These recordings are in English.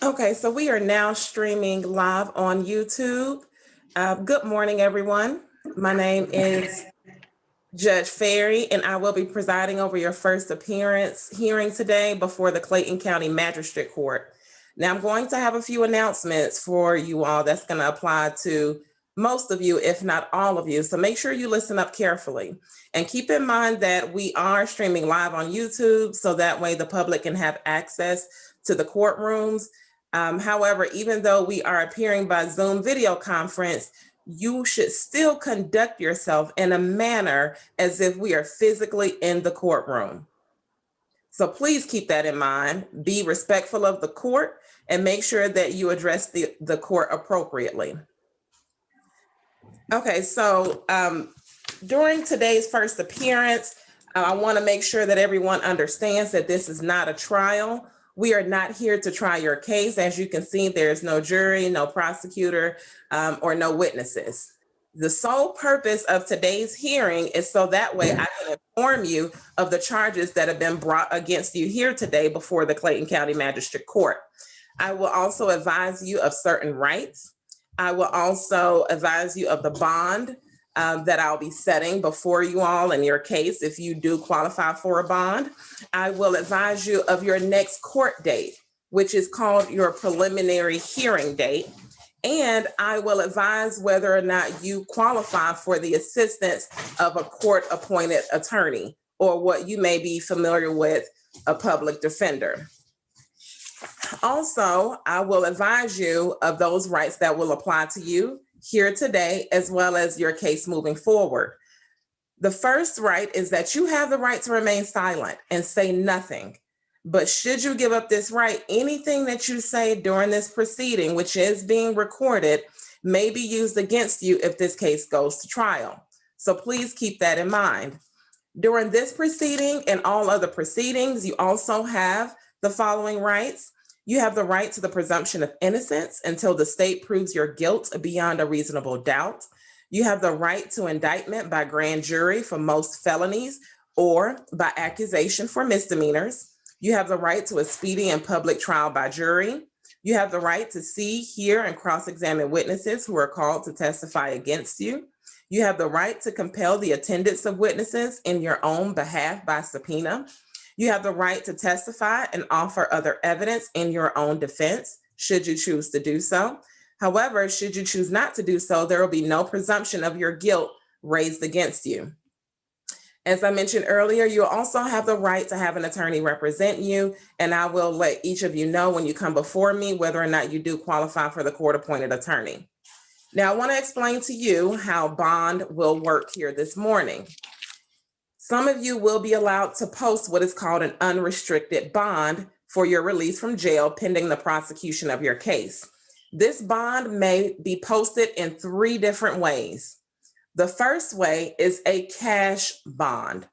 Okay, so we are now streaming live on YouTube. Good morning, everyone. My name is Judge Farrey, and I will be presiding over your first appearance hearing today before the Clayton County Magistrate Court. Now, I'm going to have a few announcements for you all that's going to apply to most of you, if not all of you. So make sure you listen up carefully. And keep in mind that we are streaming live on YouTube, so that way the public can have access to the courtrooms. However, even though we are appearing by Zoom video conference, you should still conduct yourself in a manner as if we are physically in the courtroom. So please keep that in mind. Be respectful of the court and make sure that you address the court appropriately. Okay, so during today's first appearance, I want to make sure that everyone understands that this is not a trial. We are not here to try your case. As you can see, there's no jury, no prosecutor, or no witnesses. The sole purpose of today's hearing is so that way I can inform you of the charges that have been brought against you here today before the Clayton County Magistrate Court. I will also advise you of certain rights. I will also advise you of the bond that I'll be setting before you all in your case if you do qualify for a bond. I will advise you of your next court date, which is called your preliminary hearing date. And I will advise whether or not you qualify for the assistance of a court-appointed attorney, or what you may be familiar with, a public defender. Also, I will advise you of those rights that will apply to you here today, as well as your case moving forward. The first right is that you have the right to remain silent and say nothing. But should you give up this right, anything that you say during this proceeding, which is being recorded, may be used against you if this case goes to trial. So please keep that in mind. During this proceeding and all other proceedings, you also have the following rights. You have the right to the presumption of innocence until the state proves your guilt beyond a reasonable doubt. You have the right to indictment by grand jury for most felonies or by accusation for misdemeanors. You have the right to a speedy and public trial by jury. You have the right to see, hear, and cross-examine witnesses who are called to testify against you. You have the right to compel the attendance of witnesses in your own behalf by subpoena. You have the right to testify and offer other evidence in your own defense, should you choose to do so. However, should you choose not to do so, there will be no presumption of your guilt raised against you. As I mentioned earlier, you also have the right to have an attorney represent you, and I will let each of you know when you come before me whether or not you do qualify for the court-appointed attorney. Now, I want to explain to you how bond will work here this morning. Some of you will be allowed to post what is called an unrestricted bond for your release from jail pending the prosecution of your case. This bond may be posted in 3 different ways. The first way is a cash bond.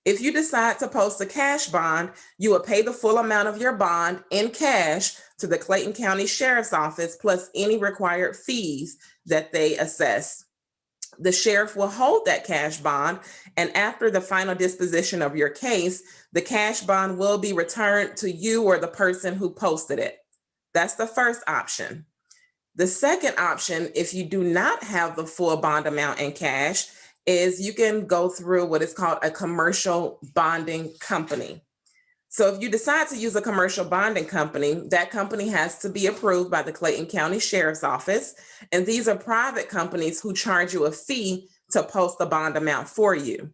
If you decide to post a cash bond, you will pay the full amount of your bond in cash to the Clayton County Sheriff's Office plus any required fees that they assess. The sheriff will hold that cash bond, and after the final disposition of your case, the cash bond will be returned to you or the person who posted it. That's the first option. The second option, if you do not have the full bond amount in cash, is you can go through what is called a commercial bonding company. So if you decide to use a commercial bonding company, that company has to be approved by the Clayton County Sheriff's Office. And these are private companies who charge you a fee to post the bond amount for you.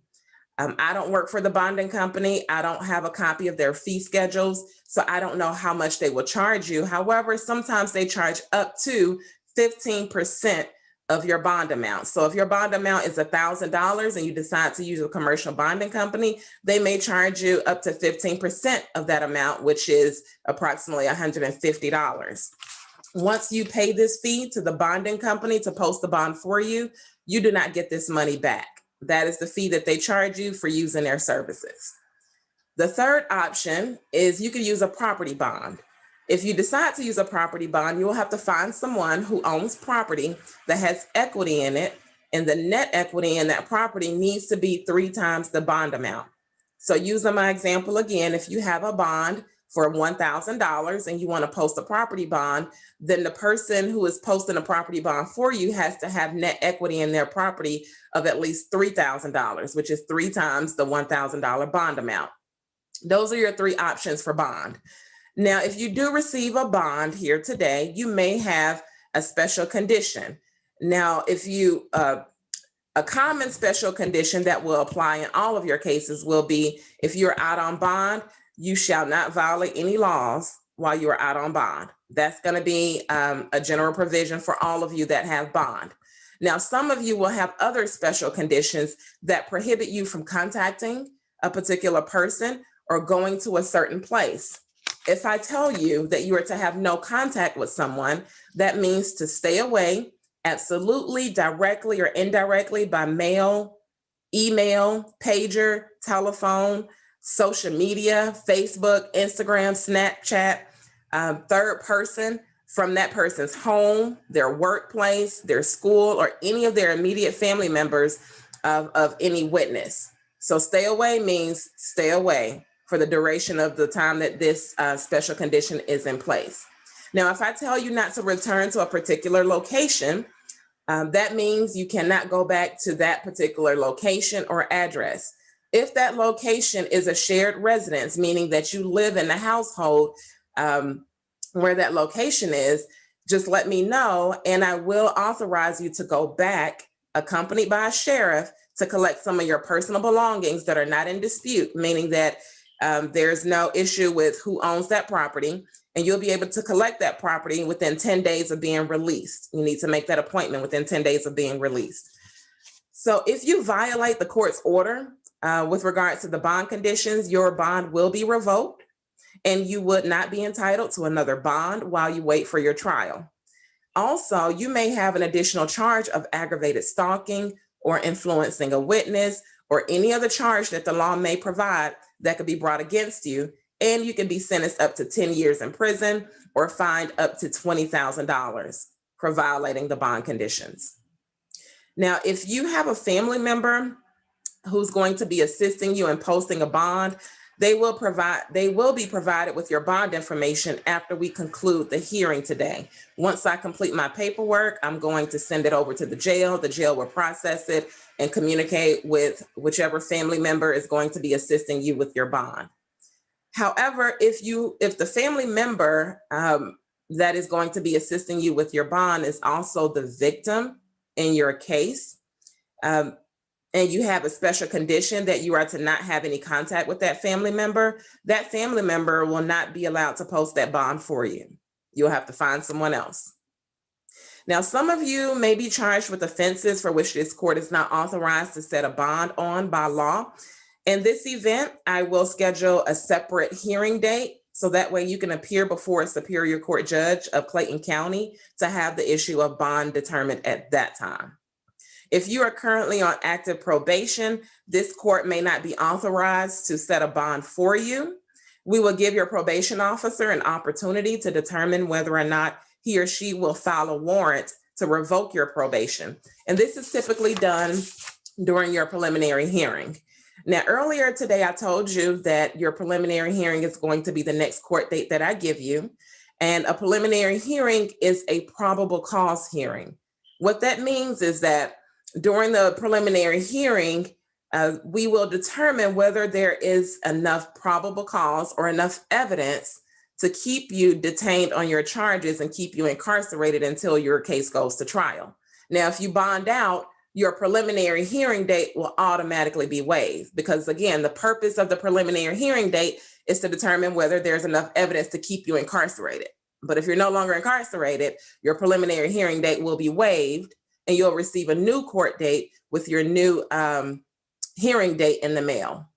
I don't work for the bonding company. I don't have a copy of their fee schedules, so I don't know how much they will charge you. However, sometimes they charge up to 15% of your bond amount. So if your bond amount is $1,000 and you decide to use a commercial bonding company, they may charge you up to 15% of that amount, which is approximately $150. Once you pay this fee to the bonding company to post the bond for you, you do not get this money back. That is the fee that they charge you for using their services. The third option is you can use a property bond. If you decide to use a property bond, you will have to find someone who owns property that has equity in it, and the net equity in that property needs to be 3 times the bond amount. So using my example again, if you have a bond for $1,000 and you want to post a property bond, then the person who is posting a property bond for you has to have net equity in their property of at least $3,000, which is 3 times the $1,000 bond amount. Those are your 3 options for bond. Now, if you do receive a bond here today, you may have a special condition. Now, if you, a common special condition that will apply in all of your cases will be if you're out on bond, you shall not violate any laws while you are out on bond. That's going to be a general provision for all of you that have bond. Now, some of you will have other special conditions that prohibit you from contacting a particular person or going to a certain place. If I tell you that you are to have no contact with someone, that means to stay away absolutely, directly or indirectly by mail, email, pager, telephone, social media, Facebook, Instagram, Snapchat, third person from that person's home, their workplace, their school, or any of their immediate family members of any witness. So stay away means stay away for the duration of the time that this special condition is in place. Now, if I tell you not to return to a particular location, that means you cannot go back to that particular location or address. If that location is a shared residence, meaning that you live in the household where that location is, just let me know and I will authorize you to go back accompanied by a sheriff to collect some of your personal belongings that are not in dispute, meaning that there's no issue with who owns that property, and you'll be able to collect that property within 10 days of being released. You need to make that appointment within 10 days of being released. So if you violate the court's order with regards to the bond conditions, your bond will be revoked and you would not be entitled to another bond while you wait for your trial. Also, you may have an additional charge of aggravated stalking or influencing a witness or any other charge that the law may provide that could be brought against you, and you can be sentenced up to 10 years in prison or fined up to $20,000 for violating the bond conditions. Now, if you have a family member who's going to be assisting you in posting a bond, they will be provided with your bond information after we conclude the hearing today. Once I complete my paperwork, I'm going to send it over to the jail. The jail will process it and communicate with whichever family member is going to be assisting you with your bond. However, if the family member that is going to be assisting you with your bond is also the victim in your case, and you have a special condition that you are to not have any contact with that family member will not be allowed to post that bond for you. You'll have to find someone else. Now, some of you may be charged with offenses for which this court is not authorized to set a bond on by law. In this event, I will schedule a separate hearing date so that way you can appear before a Superior Court judge of Clayton County to have the issue of bond determined at that time. If you are currently on active probation, this court may not be authorized to set a bond for you. We will give your probation officer an opportunity to determine whether or not he or she will file a warrant to revoke your probation. And this is typically done during your preliminary hearing. Now, earlier today, I told you that your preliminary hearing is going to be the next court date that I give you. And a preliminary hearing is a probable cause hearing. What that means is that during the preliminary hearing, we will determine whether there is enough probable cause or enough evidence to keep you detained on your charges and keep you incarcerated until your case goes to trial. Now, if you bond out, your preliminary hearing date will automatically be waived because, again, the purpose of the preliminary hearing date is to determine whether there's enough evidence to keep you incarcerated. But if you're no longer incarcerated, your preliminary hearing date will be waived and you'll receive a new court date with your new hearing date in the mail.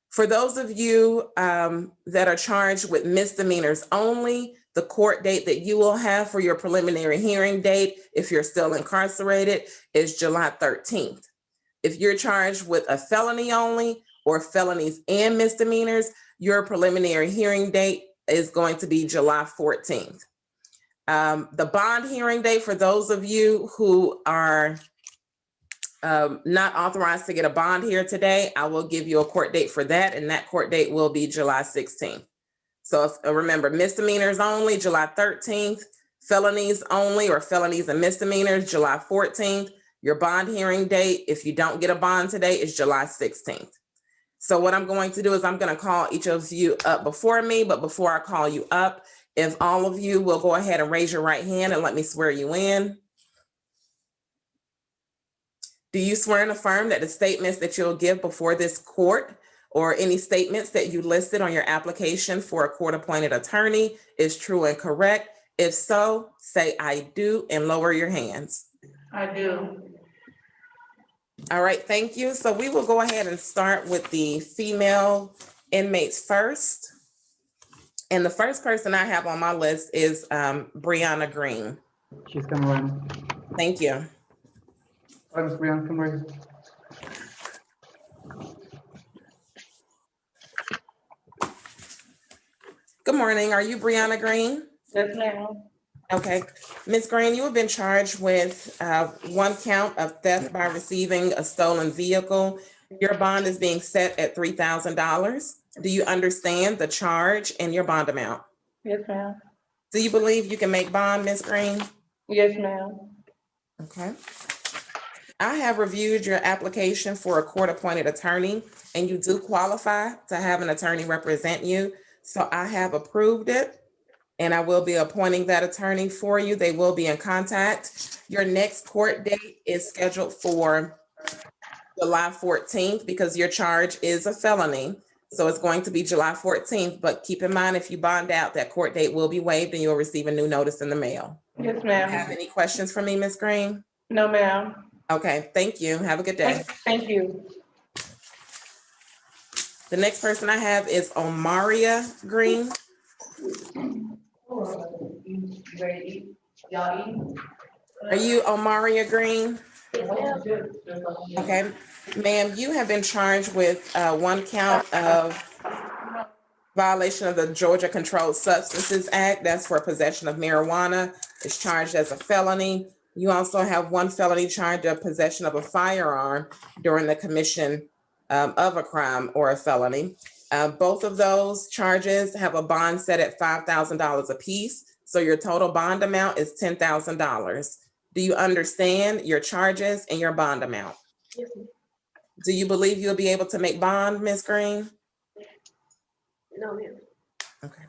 For those of you that are charged with misdemeanors only, the court date that you will have for your preliminary hearing date, if you're still incarcerated, is July 13th. If you're charged with a felony only or felonies and misdemeanors, your preliminary hearing date is going to be July 14th. The bond hearing date for those of you who are not authorized to get a bond here today, I will give you a court date for that, and that court date will be July 16th. So remember, misdemeanors only, July 13th, felonies only, or felonies and misdemeanors, July 14th. Your bond hearing date, if you don't get a bond today, is July 16th. So what I'm going to do is I'm going to call each of you up before me, but before I call you up, if all of you will go ahead and raise your right hand and let me swear you in. Do you swear and affirm that the statements that you'll give before this court or any statements that you listed on your application for a court-appointed attorney is true and correct? If so, say I do and lower your hands. I do. All right, thank you. So we will go ahead and start with the female inmates first. And the first person I have on my list is Brianna Green. She's gonna run. Thank you. Hi, Miss Brianna, come right. Good morning. Are you Brianna Green? Yes, ma'am. Okay. Ms. Green, you have been charged with one count of theft by receiving a stolen vehicle. Your bond is being set at $3,000. Do you understand the charge and your bond amount? Yes, ma'am. Do you believe you can make bond, Ms. Green? Yes, ma'am. Okay. I have reviewed your application for a court-appointed attorney, and you do qualify to have an attorney represent you. So I have approved it, and I will be appointing that attorney for you. They will be in contact. Your next court date is scheduled for July 14th because your charge is a felony. So it's going to be July 14th, but keep in mind, if you bond out, that court date will be waived and you'll receive a new notice in the mail. Yes, Have ma'am. any questions for me, Ms. Green? No, ma'am. Okay, thank you. Have a good day. Thank you. The next person I have is Omaria Green. Are you Omaria Green? Okay, ma'am, you have been charged with one count of violation of the Georgia Controlled Substances Act. That's for possession of marijuana. It's charged as a felony. You also have one felony charge of possession of a firearm during the commission of a crime or a felony. Both of those charges have a bond set at $5,000 apiece. So your total bond amount is $10,000. Do you understand your charges and your bond amount? Yes. Do you believe you'll be able to make bond, Ms. Green? No, ma'am. Okay.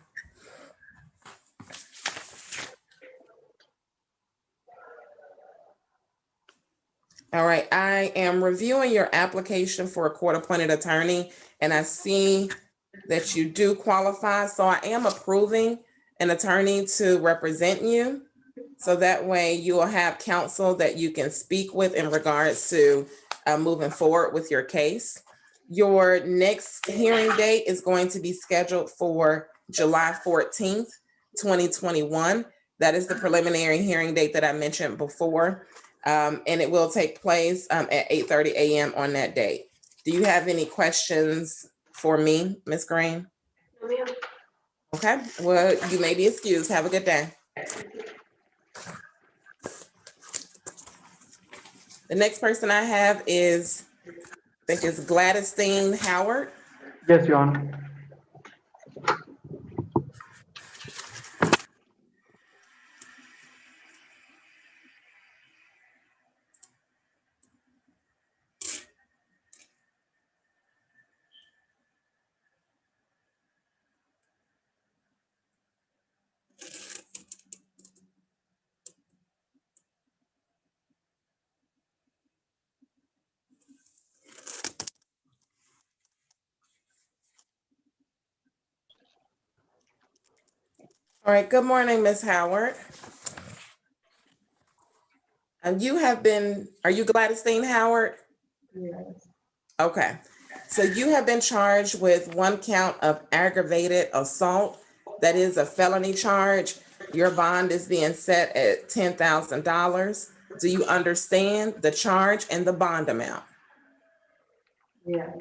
All right, I am reviewing your application for a court-appointed attorney, and I see that you do qualify. So I am approving an attorney to represent you. So that way you will have counsel that you can speak with in regards to moving forward with your case. Your next hearing date is going to be scheduled for July 14th, 2021. That is the preliminary hearing date that I mentioned before. And it will take place at 8:30 a.m. on that date. Do you have any questions for me, Ms. Green? No, ma'am. Okay, well, you may be excused. Have a good day. The next person I have is, I think it's Gladysteen Howard. Yes, Your Honor. All right, good morning, Ms. Howard. You have been, are you Gladysteen Howard? Yes. Okay, so you have been charged with one count of aggravated assault. That is a felony charge. Your bond is being set at $10,000. Do you understand the charge and the bond amount? Yeah.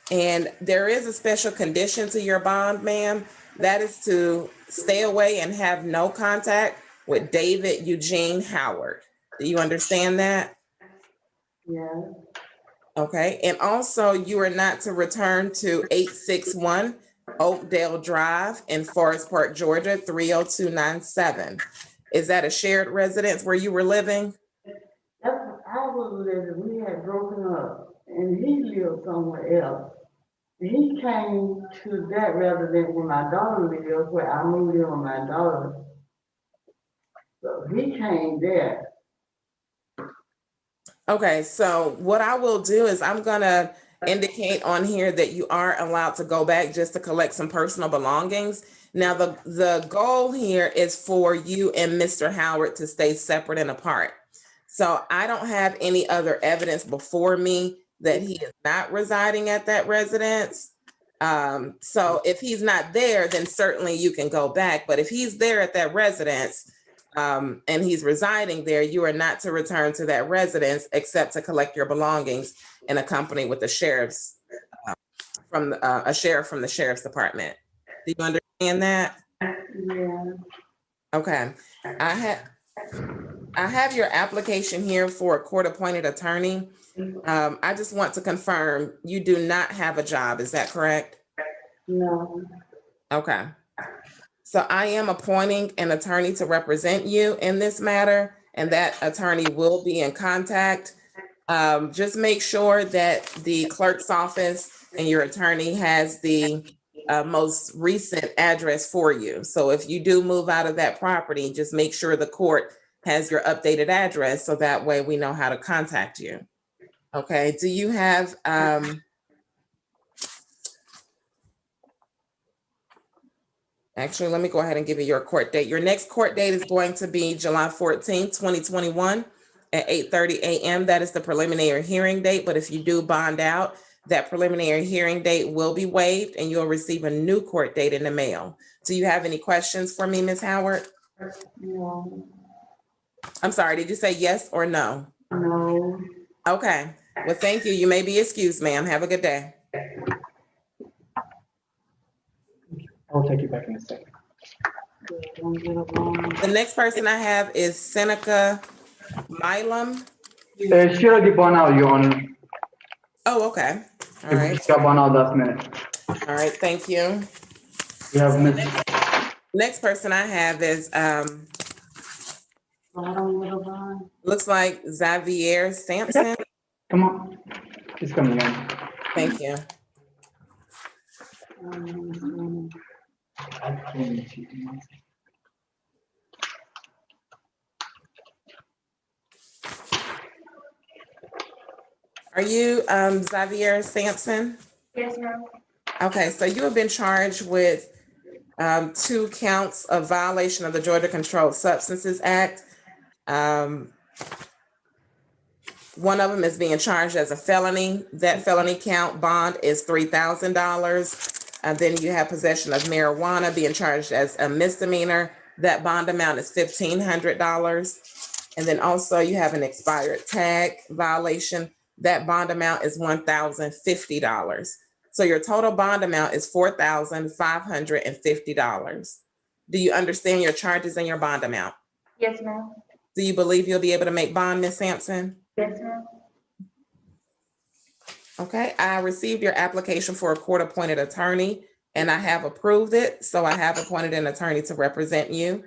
And there is a special condition to your bond, ma'am. That is to stay away and have no contact with David Eugene Howard. Do you understand that? Yeah. Okay, and also you are not to return to 861 Oakdale Drive in Forest Park, Georgia, 30297. Is that a shared residence where you were living? That's where I was living. We had broken up and he lived somewhere else. He came to that residence where my daughter lived, where I moved in with my daughter. So he came there. Okay, so what I will do is I'm gonna indicate on here that you are allowed to go back just to collect some personal belongings. Now, the goal here is for you and Mr. Howard to stay separate and apart. So I don't have any other evidence before me that he is not residing at that residence. So if he's not there, then certainly you can go back. But if he's there at that residence, and he's residing there, you are not to return to that residence except to collect your belongings and accompany with the sheriff's a sheriff from the sheriff's department. Do you understand that? Yeah. Okay. I have your application here for a court-appointed attorney. I just want to confirm you do not have a job. Is that correct? No. Okay. So I am appointing an attorney to represent you in this matter, and that attorney will be in contact. Just make sure that the clerk's office and your attorney has the most recent address for you. So if you do move out of that property, just make sure the court has your updated address so that way we know how to contact you. Okay, do you have actually, let me go ahead and give you your court date. Your next court date is going to be July 14th, 2021 at 8:30 a.m. That is the preliminary hearing date. But if you do bond out, that preliminary hearing date will be waived and you'll receive a new court date in the mail. Do you have any questions for me, Ms. Howard? No. I'm sorry, did you say yes or no? No. Okay, well, thank you. You may be excused, ma'am. Have a good day. I'll take you back in a second. The next person I have is Seneca Milam. She already bought out, Your Honor. Oh, okay. All right. She got bought out last minute. All right, thank you. We have Miss. Next person I have is, looks like Xavier Sampson. Come on. She's coming in. Thank you. Are you Xavier Sampson? Yes, ma'am. Okay, so you have been charged with 2 counts of violation of the Georgia Controlled Substances Act. One of them is being charged as a felony. That felony count bond is $3,000. And then you have possession of marijuana being charged as a misdemeanor. That bond amount is $1,500. And then also you have an expired tag violation. That bond amount is $1,050. So your total bond amount is $4,550. Do you understand your charges and your bond amount? Yes, ma'am. Do you believe you'll be able to make bond, Ms. Sampson? Yes, ma'am. Okay, I received your application for a court-appointed attorney and I have approved it. So I have appointed an attorney to represent you.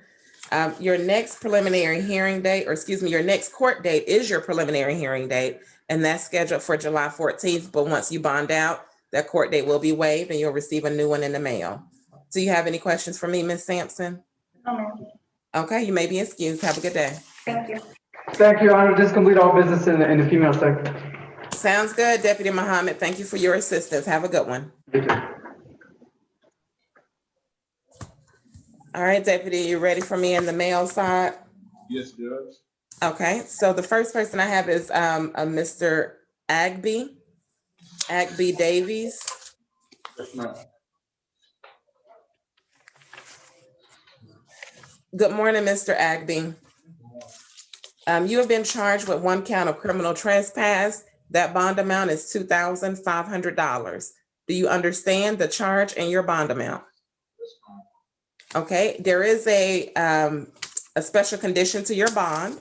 Your next preliminary hearing date, or excuse me, your next court date is your preliminary hearing date, and that's scheduled for July 14th. But once you bond out, that court date will be waived and you'll receive a new one in the mail. Do you have any questions for me, Ms. Sampson? No, ma'am. Okay, you may be excused. Have a good day. Thank you. Thank you, Your Honor. This complete all business in the female sector. Sounds good, Deputy Muhammad. Thank you for your assistance. Have a good one. You too. All right, Deputy, you ready for me in the mail side? Yes, Judge. Okay, so the first person I have is a Mr. Agby Davies. Yes, ma'am. Good morning, Mr. Agby. You have been charged with 1 count of criminal trespass. That bond amount is $2,500. Do you understand the charge and your bond amount? Yes, ma'am. Okay, there is a special condition to your bond,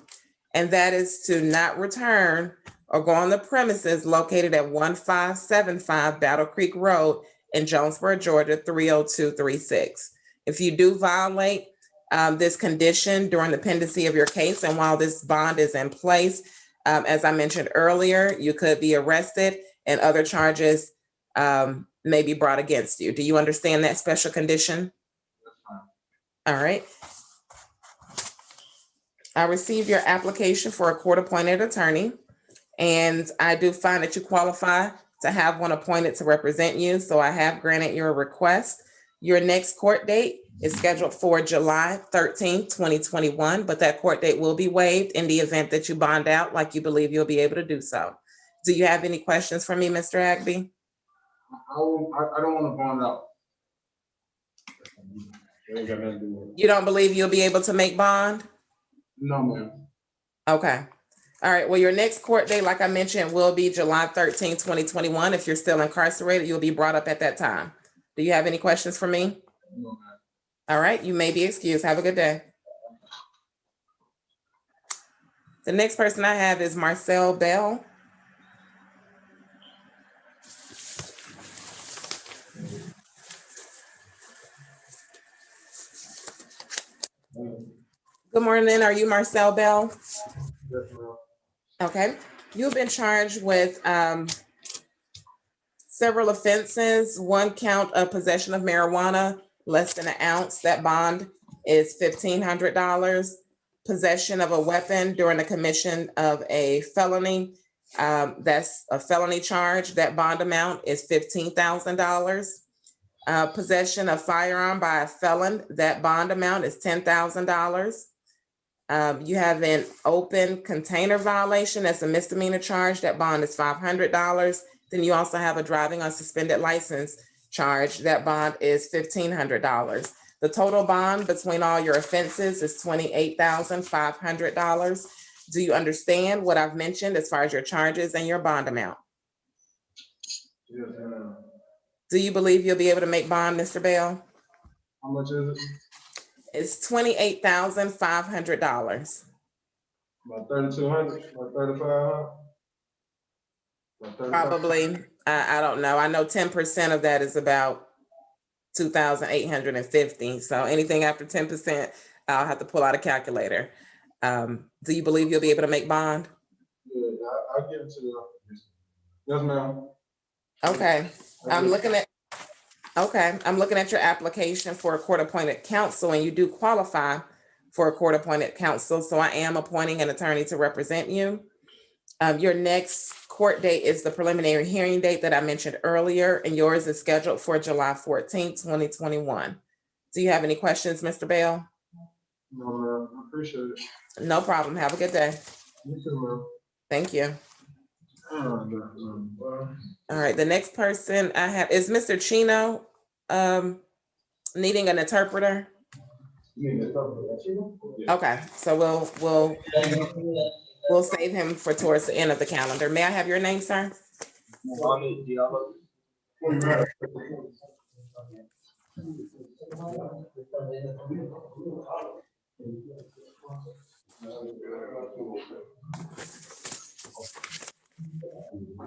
and that is to not return or go on the premises located at 1575 Battle Creek Road in Jonesboro, Georgia, 30236. If you do violate this condition during the pendency of your case, and while this bond is in place, as I mentioned earlier, you could be arrested and other charges may be brought against you. Do you understand that special condition? All right. I received your application for a court-appointed attorney, and I do find that you qualify to have one appointed to represent you, so I have granted your request. Your next court date is scheduled for July 13th, 2021, but that court date will be waived in the event that you bond out like you believe you'll be able to do so. Do you have any questions for me, Mr. Agby? I don't want to bond out. It ain't got nothing to do with it. You don't believe you'll be able to make bond? No, ma'am. Okay. All right. Well, your next court date, like I mentioned, will be July 13th, 2021. If you're still incarcerated, you'll be brought up at that time. Do you have any questions for me? No, ma'am. All right. You may be excused. Have a good day. The next person I have is Marcel Bell. Good morning. Are you Marcel Bell? Yes, ma'am. Okay. You've been charged with several offenses. One count of possession of marijuana, less than an ounce. That bond is $1,500. Possession of a weapon during the commission of a felony. That's a felony charge. That bond amount is $15,000. Possession of firearm by a felon. That bond amount is $10,000. You have an open container violation. That's a misdemeanor charge. That bond is $500. Then you also have a driving on suspended license charge. That bond is $1,500. The total bond between all your offenses is $28,500. Do you understand what I've mentioned as far as your charges and your bond amount? Yes, ma'am. Do you believe you'll be able to make bond, Mr. Bell? How much is it? It's $28,500. About 3,200, about 3,500? About 35? Probably. I don't know. I know 10% of that is about 2,850. So anything after 10%, I'll have to pull out a calculator. Do you believe you'll be able to make bond? Yeah, I'll give it to you. Yes, ma'am. Okay. I'm looking at your application for a court-appointed counsel, and you do qualify for a court-appointed counsel. So I am appointing an attorney to represent you. Your next court date is the preliminary hearing date that I mentioned earlier, and yours is scheduled for July 14th, 2021. Do you have any questions, Mr. Bell? No, ma'am. I appreciate it. No problem. Have a good day. You too, ma'am. Thank you. Oh, no. All right, the next person I have is Mr. Chino, needing an interpreter. Okay, so we'll save him for towards the end of the calendar. May I have your name, sir?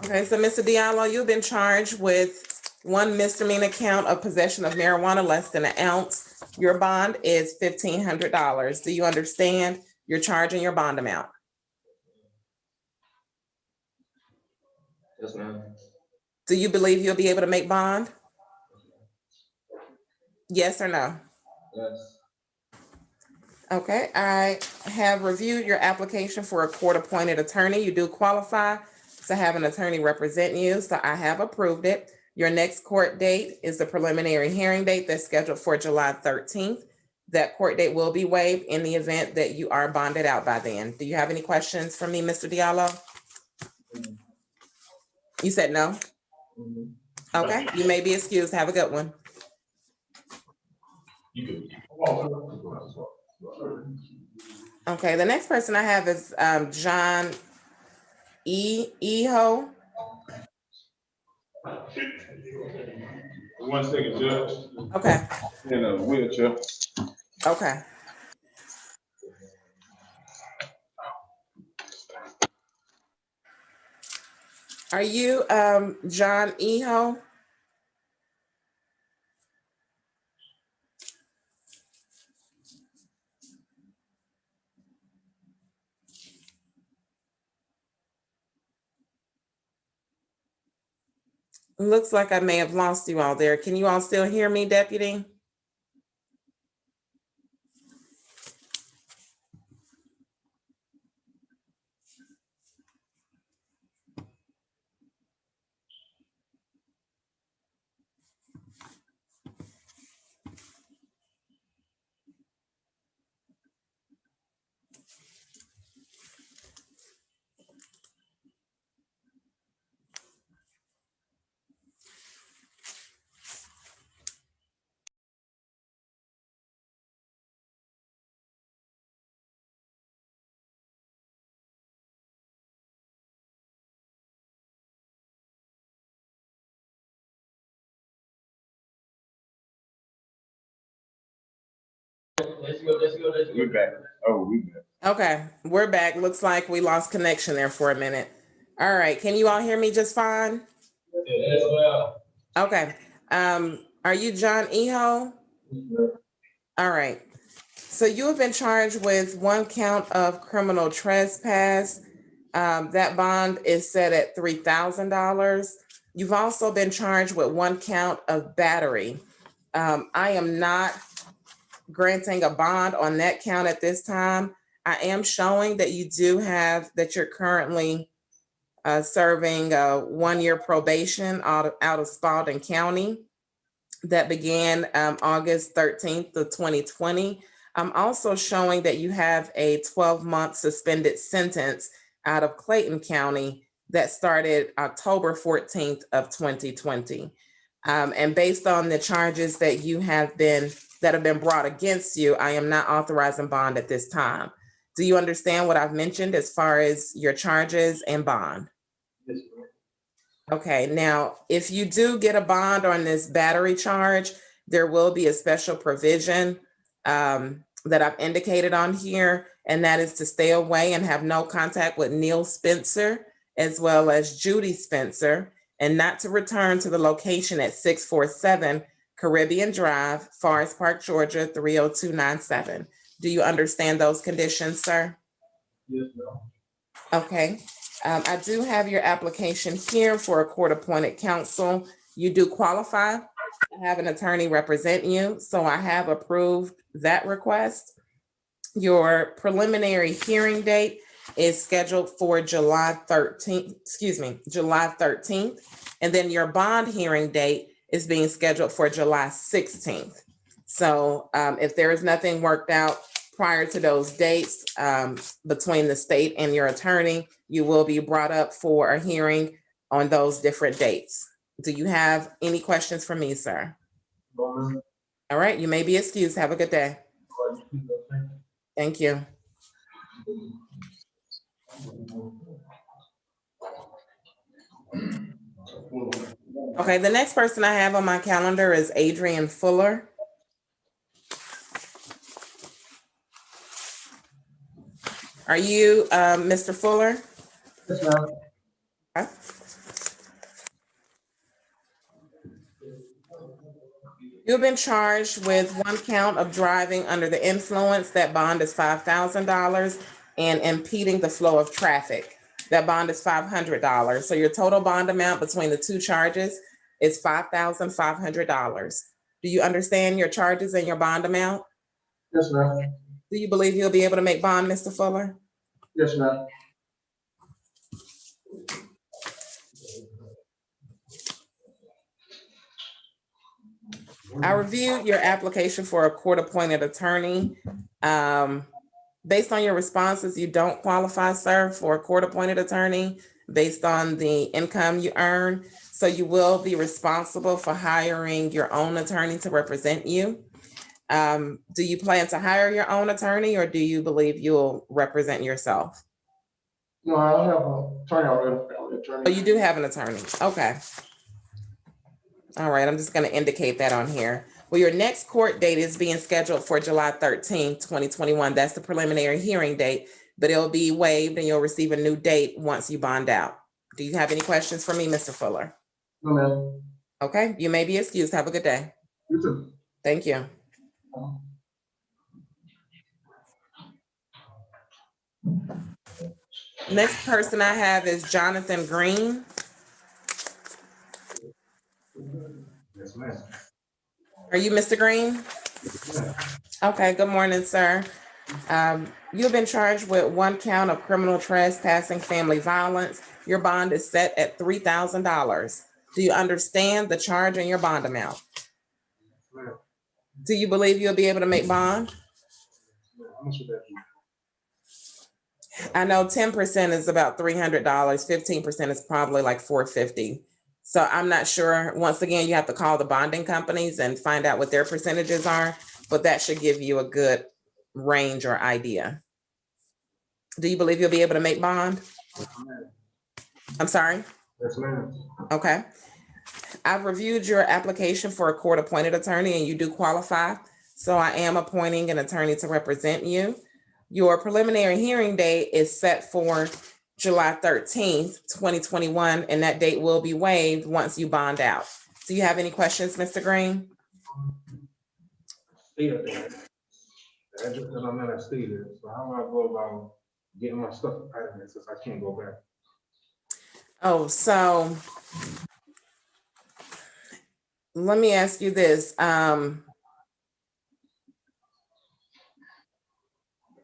Okay, so Mr. Diallo, you've been charged with one misdemeanor count of possession of marijuana less than an ounce. Your bond is $1,500. Do you understand your charge and your bond amount? Yes, ma'am. Do you believe you'll be able to make bond? Yes or no? Yes. Okay, I have reviewed your application for a court-appointed attorney. You do qualify to have an attorney represent you, so I have approved it. Your next court date is the preliminary hearing date that's scheduled for July 13th. That court date will be waived in the event that you are bonded out by then. Do you have any questions for me, Mr. Diallo? You said no? Okay, you may be excused. Have a good one. Okay, the next person I have is John Eho. 1 second, Judge. Okay, In a wheelchair. okay. Are you John Eho? Looks like I may have lost you all there. Can you all still hear me, Deputy? We back. Oh, we back. Okay, we're back. Looks like we lost connection there for a minute. All right, can you all hear me just fine? Yes, well. Okay, are you John Eho? All right, so you have been charged with 1 count of criminal trespass. That bond is set at $3,000. You've also been charged with 1 count of battery. I am not granting a bond on that count at this time. I am showing that you do have, that you're currently serving 1-year probation out of Spalding County that began August 13th of 2020. I'm also showing that you have a 12-month suspended sentence out of Clayton County that started October 14th of 2020. And based on the charges that have been brought against you, I am not authorizing bond at this time. Do you understand what I've mentioned as far as your charges and bond? Yes, ma'am. Okay, now, if you do get a bond on this battery charge, there will be a special provision that I've indicated on here, and that is to stay away and have no contact with Neil Spencer as well as Judy Spencer, and not to return to the location at 647 Caribbean Drive, Forest Park, Georgia, 30297. Do you understand those conditions, sir? Yes, ma'am. Okay. I do have your application here for a court-appointed counsel. You do qualify to have an attorney represent you, so I have approved that request. Your preliminary hearing date is scheduled for July 13th, and then your bond hearing date is being scheduled for July 16th. So if there is nothing worked out prior to those dates between the state and your attorney, you will be brought up for a hearing on those different dates. Do you have any questions for me, sir? No, ma'am. All right, you may be excused. Have a good day. All right, you keep that thing. Thank you. Okay, the next person I have on my calendar is Adrian Fuller. Are you Mr. Fuller? Yes, ma'am. Okay. You've been charged with 1 count of driving under the influence. That bond is $5,000, and impeding the flow of traffic. That bond is $500. So your total bond amount between the 2 charges is $5,500. Do you understand your charges and your bond amount? Yes, ma'am. Do you believe you'll be able to make bond, Mr. Fuller? Yes, ma'am. I reviewed your application for a court-appointed attorney. Based on your responses, you don't qualify, sir, for a court-appointed attorney based on the income you earn. So you will be responsible for hiring your own attorney to represent you. Do you plan to hire your own attorney, or do you believe you'll represent yourself? No, I have an attorney already. Oh, you do have an attorney. Okay. All right, I'm just going to indicate that on here. Well, your next court date is being scheduled for July 13th, 2021. That's the preliminary hearing date, but it'll be waived and you'll receive a new date once you bond out. Do you have any questions for me, Mr. Fuller? No, ma'am. Okay, you may be excused. Have a good day. You too. Thank you. Next person I have is Jonathan Green. Yes, ma'am. Are you Mr. Green? Yeah. Okay, good morning, sir. You've been charged with 1 count of criminal trespassing, family violence. Your bond is set at $3,000. Do you understand the charge and your bond amount? Ma'am. Do you believe you'll be able to make bond? How much would that be? I know 10% is about $300, 15% is probably like $450. So I'm not sure. Once again, you have to call the bonding companies and find out what their percentages are, but that should give you a good range or idea. Do you believe you'll be able to make bond? Yes, ma'am. I'm sorry? Yes, ma'am. Okay. I've reviewed your application for a court-appointed attorney and you do qualify. So I am appointing an attorney to represent you. Your preliminary hearing date is set for July 13th, 2021, and that date will be waived once you bond out. Do you have any questions, Mr. Green? Still there. The address that I'm at, I stay there. So how do I go about getting my stuff out of there since I can't go back? Oh, so let me ask you this.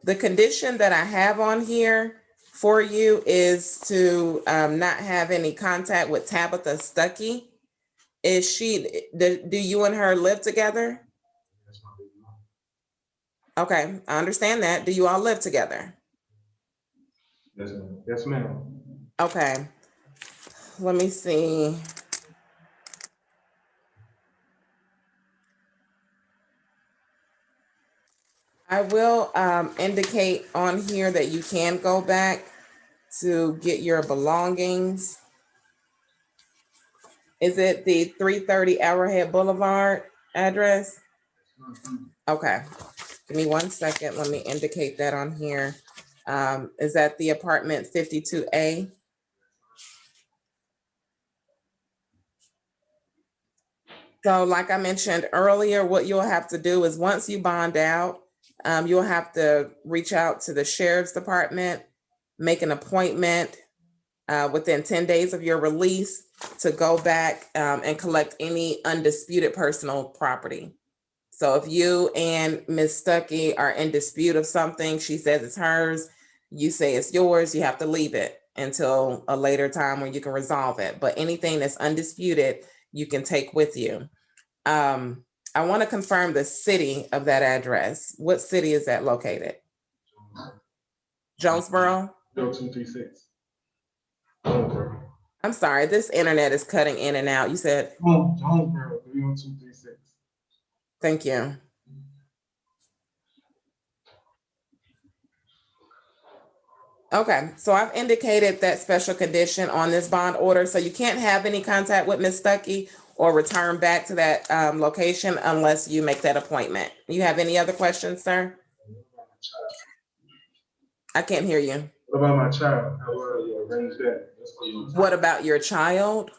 The condition that I have on here for you is to not have any contact with Tabitha Stuckey. Is she, do you and her live together? That's my baby mom. Okay, I understand that. Do you all live together? Yes, ma'am. Yes, ma'am. Okay, let me see. I will indicate on here that you can go back to get your belongings. Is it the 330 Arrowhead Boulevard address? Okay, give me 1 second. Let me indicate that on here. Is that the apartment 52A? So like I mentioned earlier, what you'll have to do is once you bond out, you'll have to reach out to the sheriff's department, make an appointment within 10 days of your release to go back and collect any undisputed personal property. So if you and Ms. Stuckey are in dispute of something, she says it's hers, you say it's yours, you have to leave it until a later time when you can resolve it. But anything that's undisputed, you can take with you. I want to confirm the city of that address. What city is that located? Jonesboro? 0236. Jonesboro. I'm sorry, this internet is cutting in and out. You said, Jonesboro, 30236. thank you. Okay, so I've indicated that special condition on this bond order, so you can't have any contact with Ms. Stuckey or return back to that location unless you make that appointment. You have any other questions, sir? I can't hear you. What about my child? How will you arrange that? That's what you- What about your child?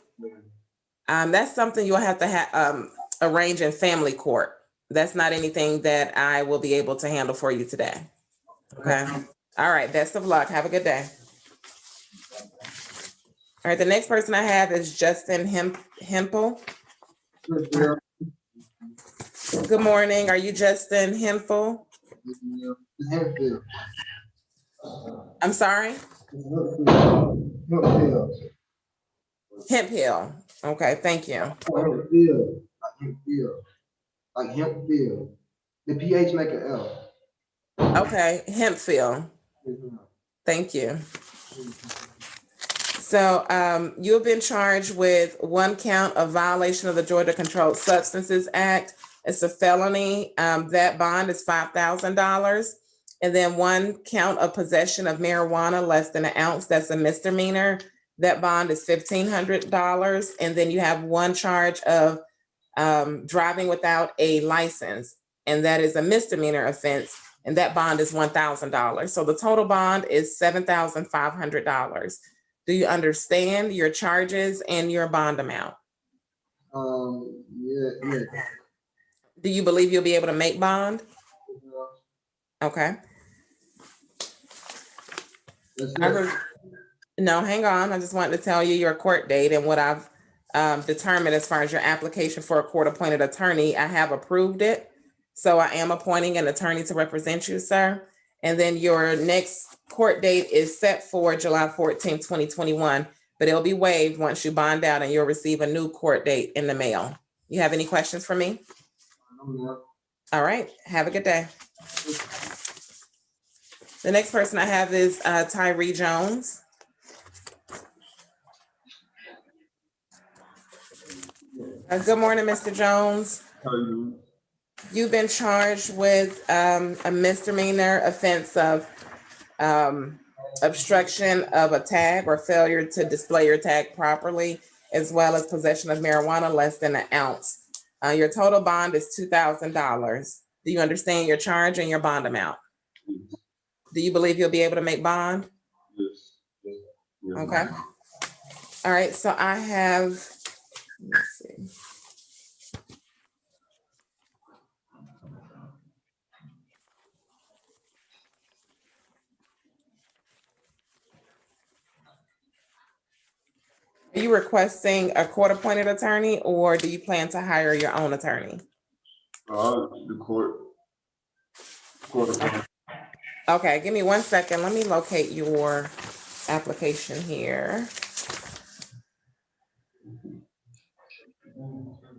That's something you'll have to arrange in family court. That's not anything that I will be able to handle for you today. Okay. All right. Best of luck. Have a good day. All right. The next person I have is Justin Hempel. Good morning. Are you Justin Hempel? I'm sorry? Hemp Hill. Okay. Thank you. Like hemp field. The PH make an L. Okay. Hempfield. Thank you. So you've been charged with 1 count of violation of the Georgia Controlled Substances Act. It's a felony. That bond is $5,000. And then 1 count of possession of marijuana less than an ounce. That's a misdemeanor. That bond is $1,500. And then you have 1 charge of driving without a license. And that is a misdemeanor offense. And that bond is $1,000. So the total bond is $7,500. Do you understand your charges and your bond amount? Yeah. Do you believe you'll be able to make bond? Okay. That's it. No, hang on. I just wanted to tell you your court date and what I've determined as far as your application for a court-appointed attorney. I have approved it. So I am appointing an attorney to represent you, sir. And then your next court date is set for July 14th, 2021, but it'll be waived once you bond out and you'll receive a new court date in the mail. You have any questions for me? All right, have a good day. The next person I have is Tyree Jones. Good morning, Mr. Jones. You've been charged with a misdemeanor offense of obstruction of a tag or failure to display your tag properly, as well as possession of marijuana less than an ounce. Your total bond is $2,000. Do you understand your charge and your bond amount? Do you believe you'll be able to make bond? Yes. Okay. All right, so I have, let's see. Are you requesting a court-appointed attorney, or do you plan to hire your own attorney? The court. Okay, give me 1 second. Let me locate your application here.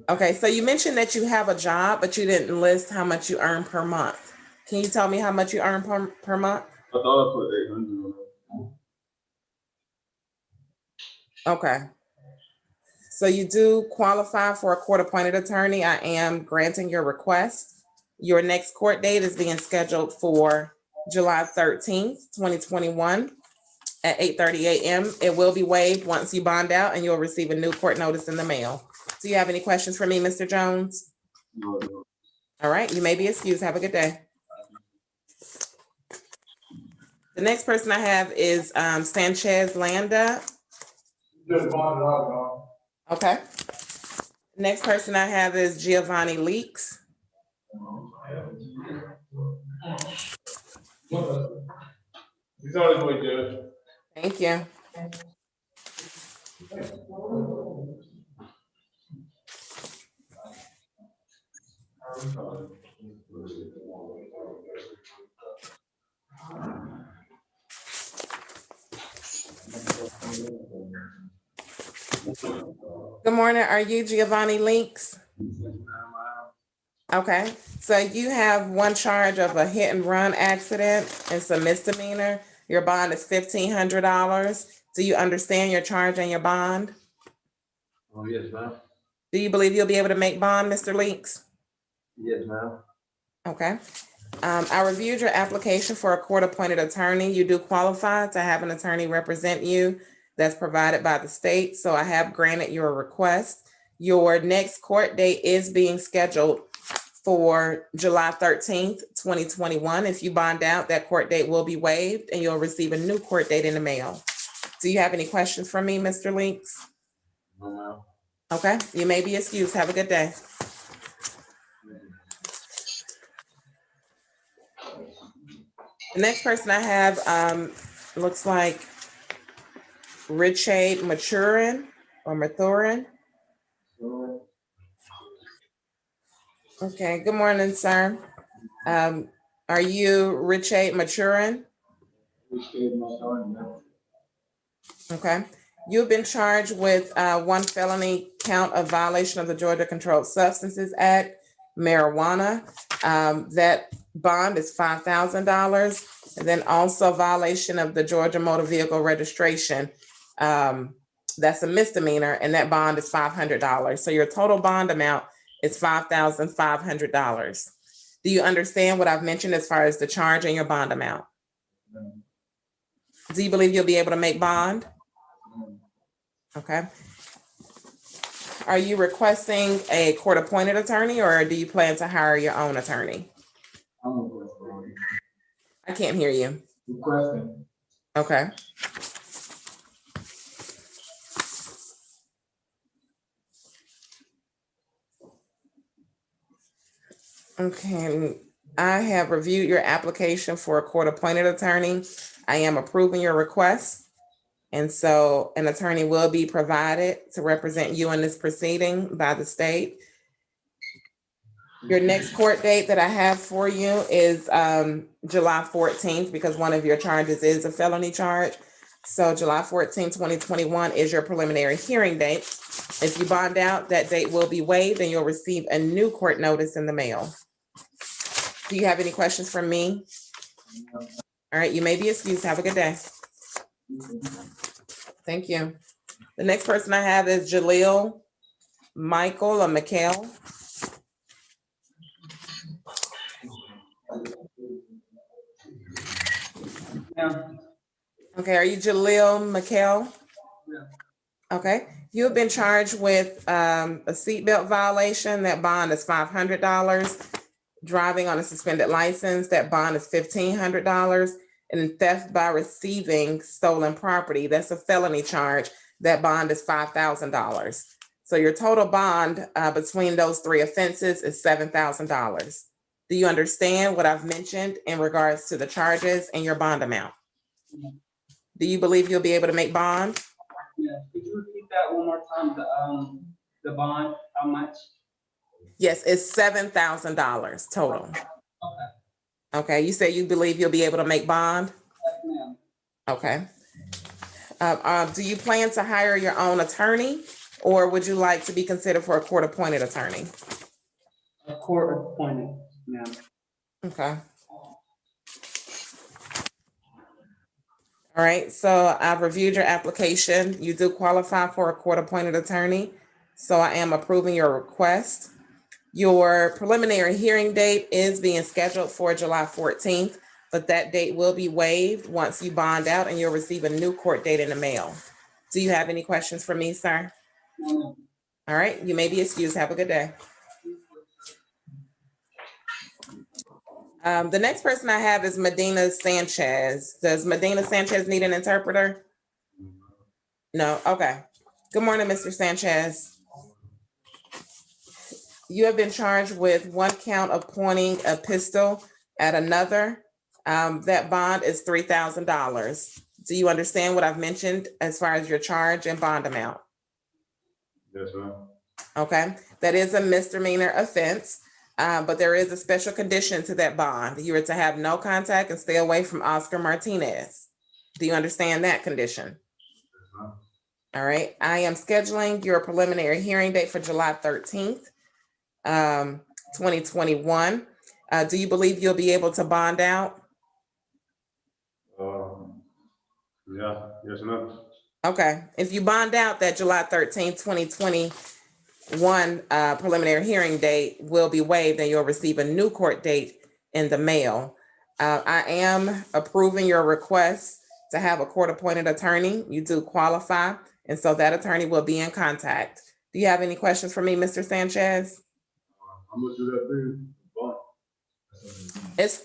Okay, so you mentioned that you have a job, but you didn't list how much you earn per month. Can you tell me how much you earn per month? I thought I put 800 on Okay. So you do qualify for a court-appointed attorney. I am granting your request. Your next court date is being scheduled for July 13th, 2021 at 8:30 a.m. It will be waived once you bond out and you'll receive a new court notice in the mail. Do you have any questions for me, Mr. Jones? No. All right, you may be excused. Have a good day. The next person I have is Sanchez Landa. Okay. Next person I have is Giovanni Leaks. He's on his way, Judge. Thank you. Good morning. Are you Giovanni Leaks? Okay, so you have one charge of a hit and run accident. It's a misdemeanor. Your bond is $1,500. Do you understand your charge and your bond? Oh, yes, ma'am. Do you believe you'll be able to make bond, Mr. Leaks? Yes, ma'am. Okay. I reviewed your application for a court-appointed attorney. You do qualify to have an attorney represent you. That's provided by the state. So I have granted your request. Your next court date is being scheduled for July 13th, 2021. If you bond out, that court date will be waived and you'll receive a new court date in the mail. Do you have any questions for me, Mr. Leaks? No, ma'am. Okay, you may be excused. Have a good day. The next person I have looks like Richard Mathurin or Mathurin. Okay, good morning, sir. Are you Richard Mathurin? Okay. You've been charged with one felony count of violation of the Georgia Controlled Substances Act, marijuana. That bond is $5,000. And then also violation of the Georgia Motor Vehicle Registration. That's a misdemeanor, and that bond is $500. So your total bond amount is $5,500. Do you understand what I've mentioned as far as the charge and your bond amount? Do you believe you'll be able to make bond? Okay. Are you requesting a court-appointed attorney, or do you plan to hire your own attorney? I can't hear you. Requesting. Okay. Okay, I have reviewed your application for a court-appointed attorney. I am approving your request. And so an attorney will be provided to represent you in this proceeding by the state. Your next court date that I have for you is July 14th, because one of your charges is a felony charge. So July 14th, 2021 is your preliminary hearing date. If you bond out, that date will be waived and you'll receive a new court notice in the mail. Do you have any questions for me? All right, you may be excused. Have a good day. Thank you. The next person I have is Jaleel Michael or Mikhail. Okay, are you Jaleel Mikhail? Okay, you have been charged with a seatbelt violation. That bond is $500. Driving on a suspended license, that bond is $1,500. And theft by receiving stolen property, that's a felony charge. That bond is $5,000. So your total bond between those three offenses is $7,000. Do you understand what I've mentioned in regards to the charges and your bond amount? Do you believe you'll be able to make bond? Yeah, could you repeat that one more time, the bond, how much? Yes, it's $7,000 total. Okay. Okay, you say you believe you'll be able to make bond? Yes, ma'am. Okay. Do you plan to hire your own attorney, or would you like to be considered for a court-appointed attorney? A court appointed, ma'am. Okay. All right, so I've reviewed your application. You do qualify for a court-appointed attorney, so I am approving your request. Your preliminary hearing date is being scheduled for July 14th, but that date will be waived once you bond out and you'll receive a new court date in the mail. Do you have any questions for me, sir? No. All right, you may be excused. Have a good day. The next person I have is Medina Sanchez. Does Medina Sanchez need an interpreter? No, okay. Good morning, Mr. Sanchez. You have been charged with one count of pointing a pistol at another. That bond is $3,000. Do you understand what I've mentioned as far as your charge and bond amount? Yes, ma'am. Okay, that is a misdemeanor offense, but there is a special condition to that bond. You are to have no contact and stay away from Oscar Martinez. Do you understand that condition? Yes, ma'am. All right, I am scheduling your preliminary hearing date for July 13th. 2021. Do you believe you'll be able to bond out? Yeah, yes, ma'am. Okay, if you bond out, that July 13th, 2021 preliminary hearing date will be waived and you'll receive a new court date in the mail. I am approving your request to have a court-appointed attorney. You do qualify, and so that attorney will be in contact. Do you have any questions for me, Mr. Sanchez? How much is that fee? Bond?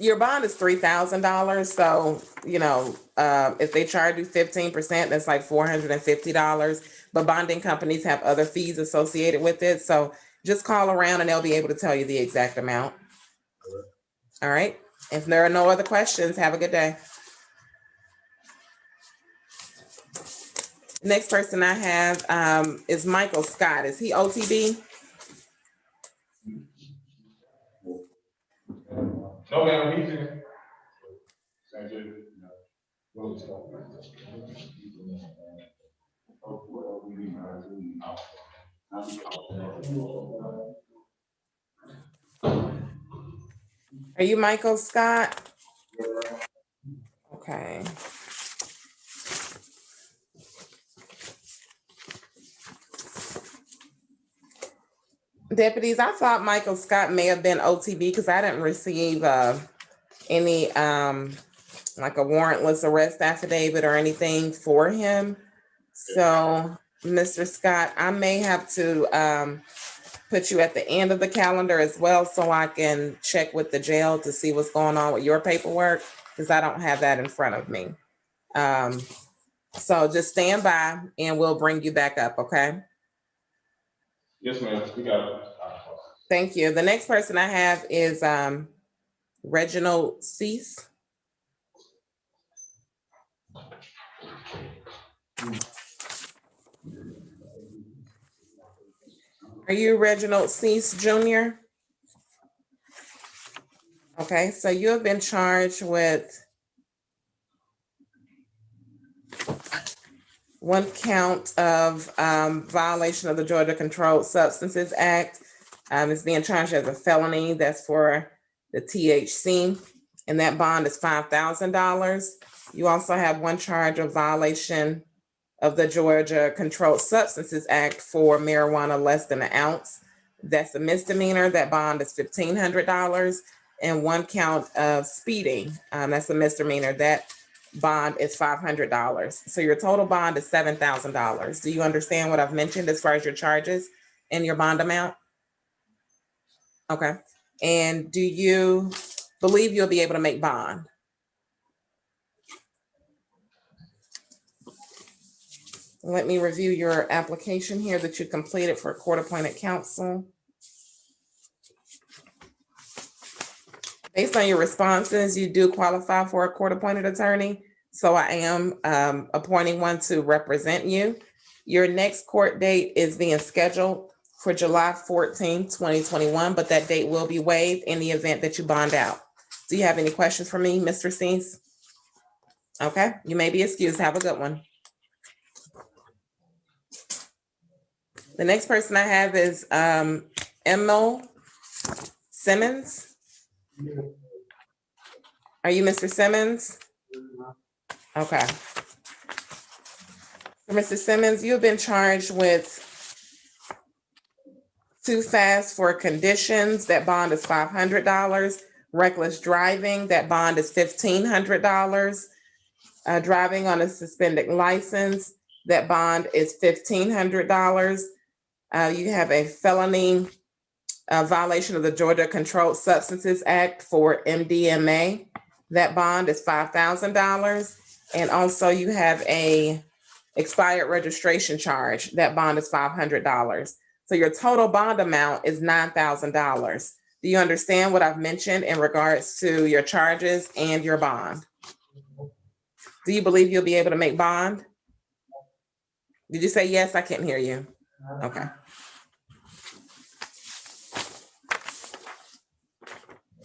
Your bond is $3,000. So, if they charge you 15%, that's like $450. But bonding companies have other fees associated with it. So just call around and they'll be able to tell you the exact amount. All right. If there are no other questions, have a good day. Next person I have is Michael Scott. Is he OTB? No, ma'am, he's in. Are you Michael Scott? Okay. Deputies, I thought Michael Scott may have been OTB because I didn't receive any like a warrantless arrest affidavit or anything for him. So, Mr. Scott, I may have to put you at the end of the calendar as well so I can check with the jail to see what's going on with your paperwork because I don't have that in front of me. So just stand by and we'll bring you back up, okay? Yes, ma'am, we got it. Thank you. The next person I have is Reginald Cease. Are you Reginald Cease Jr.? Okay, so you have been charged with one count of violation of the Georgia Controlled Substances Act. It's being charged as a felony. That's for the THC, and that bond is $5,000. You also have one charge of violation of the Georgia Controlled Substances Act for marijuana less than an ounce. That's a misdemeanor. That bond is $1,500. And one count of speeding, that's a misdemeanor. That bond is $500. So your total bond is $7,000. Do you understand what I've mentioned as far as your charges and your bond amount? Okay. And do you believe you'll be able to make bond? Let me review your application here that you completed for court-appointed counsel. Based on your responses, you do qualify for a court-appointed attorney. So I am appointing one to represent you. Your next court date is being scheduled for July 14, 2021, but that date will be waived in the event that you bond out. Do you have any questions for me, Mr. Cease? Okay, you may be excused. Have a good one. The next person I have is Emmo Simmons. Are you Mr. Simmons? Okay. So, Mr. Simmons, you have been charged with too fast for conditions. That bond is $500. Reckless driving, that bond is $1,500. Driving on a suspended license, that bond is $1,500. You have a felony violation of the Georgia Controlled Substances Act for MDMA. That bond is $5,000. And also you have a expired registration charge. That bond is $500. So your total bond amount is $9,000. Do you understand what I've mentioned in regards to your charges and your bond? Do you believe you'll be able to make bond? Did you say yes? I can't hear you. Okay.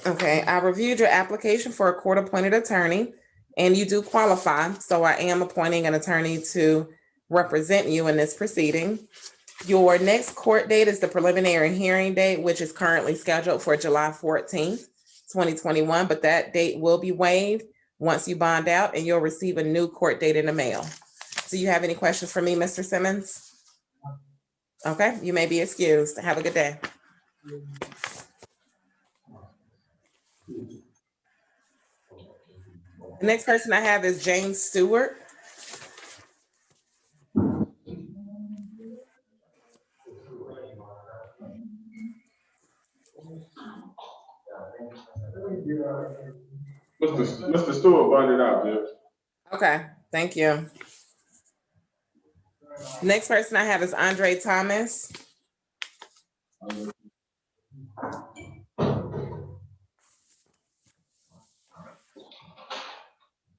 Okay, I reviewed your application for a court-appointed attorney, and you do qualify. So I am appointing an attorney to represent you in this proceeding. Your next court date is the preliminary hearing date, which is currently scheduled for July 14th, 2021, but that date will be waived once you bond out, and you'll receive a new court date in the mail. Do you have any questions for me, Mr. Simmons? Okay, you may be excused. Have a good day. The next person I have is James Stewart. Mr. Stewart bonded out, Judge. Okay, thank you. Next person I have is Andre Thomas.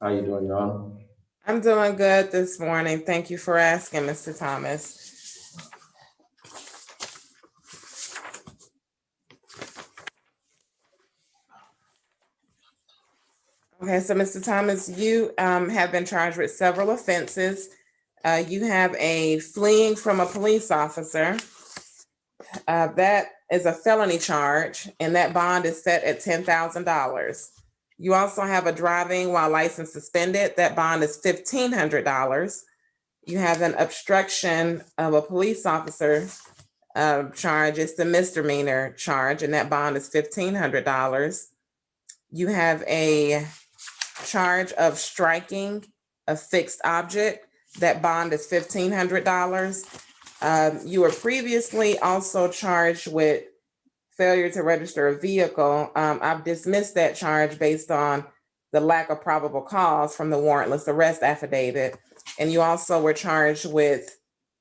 How you doing, Your Honor? I'm doing good this morning. Thank you for asking, Mr. Thomas. Okay, so Mr. Thomas, you have been charged with several offenses. You have a fleeing from a police officer. That is a felony charge, and that bond is set at $10,000. You also have a driving while license suspended. That bond is $1,500. You have an obstruction of a police officer charge. It's the misdemeanor charge, and that bond is $1,500. You have a charge of striking a fixed object. That bond is $1,500. You were previously also charged with failure to register a vehicle. I've dismissed that charge based on the lack of probable cause from the warrantless arrest affidavit. And you also were charged with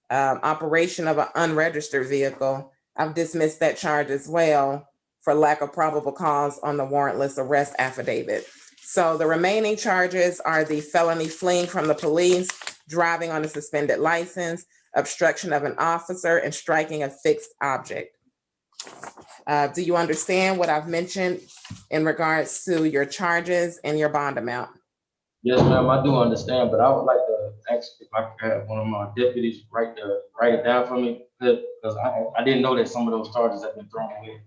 operation of an unregistered vehicle. I've dismissed that charge as well for lack of probable cause on the warrantless arrest affidavit. So the remaining charges are the felony fleeing from the police, driving on a suspended license, obstruction of an officer, and striking a fixed object. Do you understand what I've mentioned in regards to your charges and your bond amount? Yes, ma'am, I do understand, but I would like to ask if I could have one of my deputies write it down for me, because I didn't know that some of those charges have been thrown away.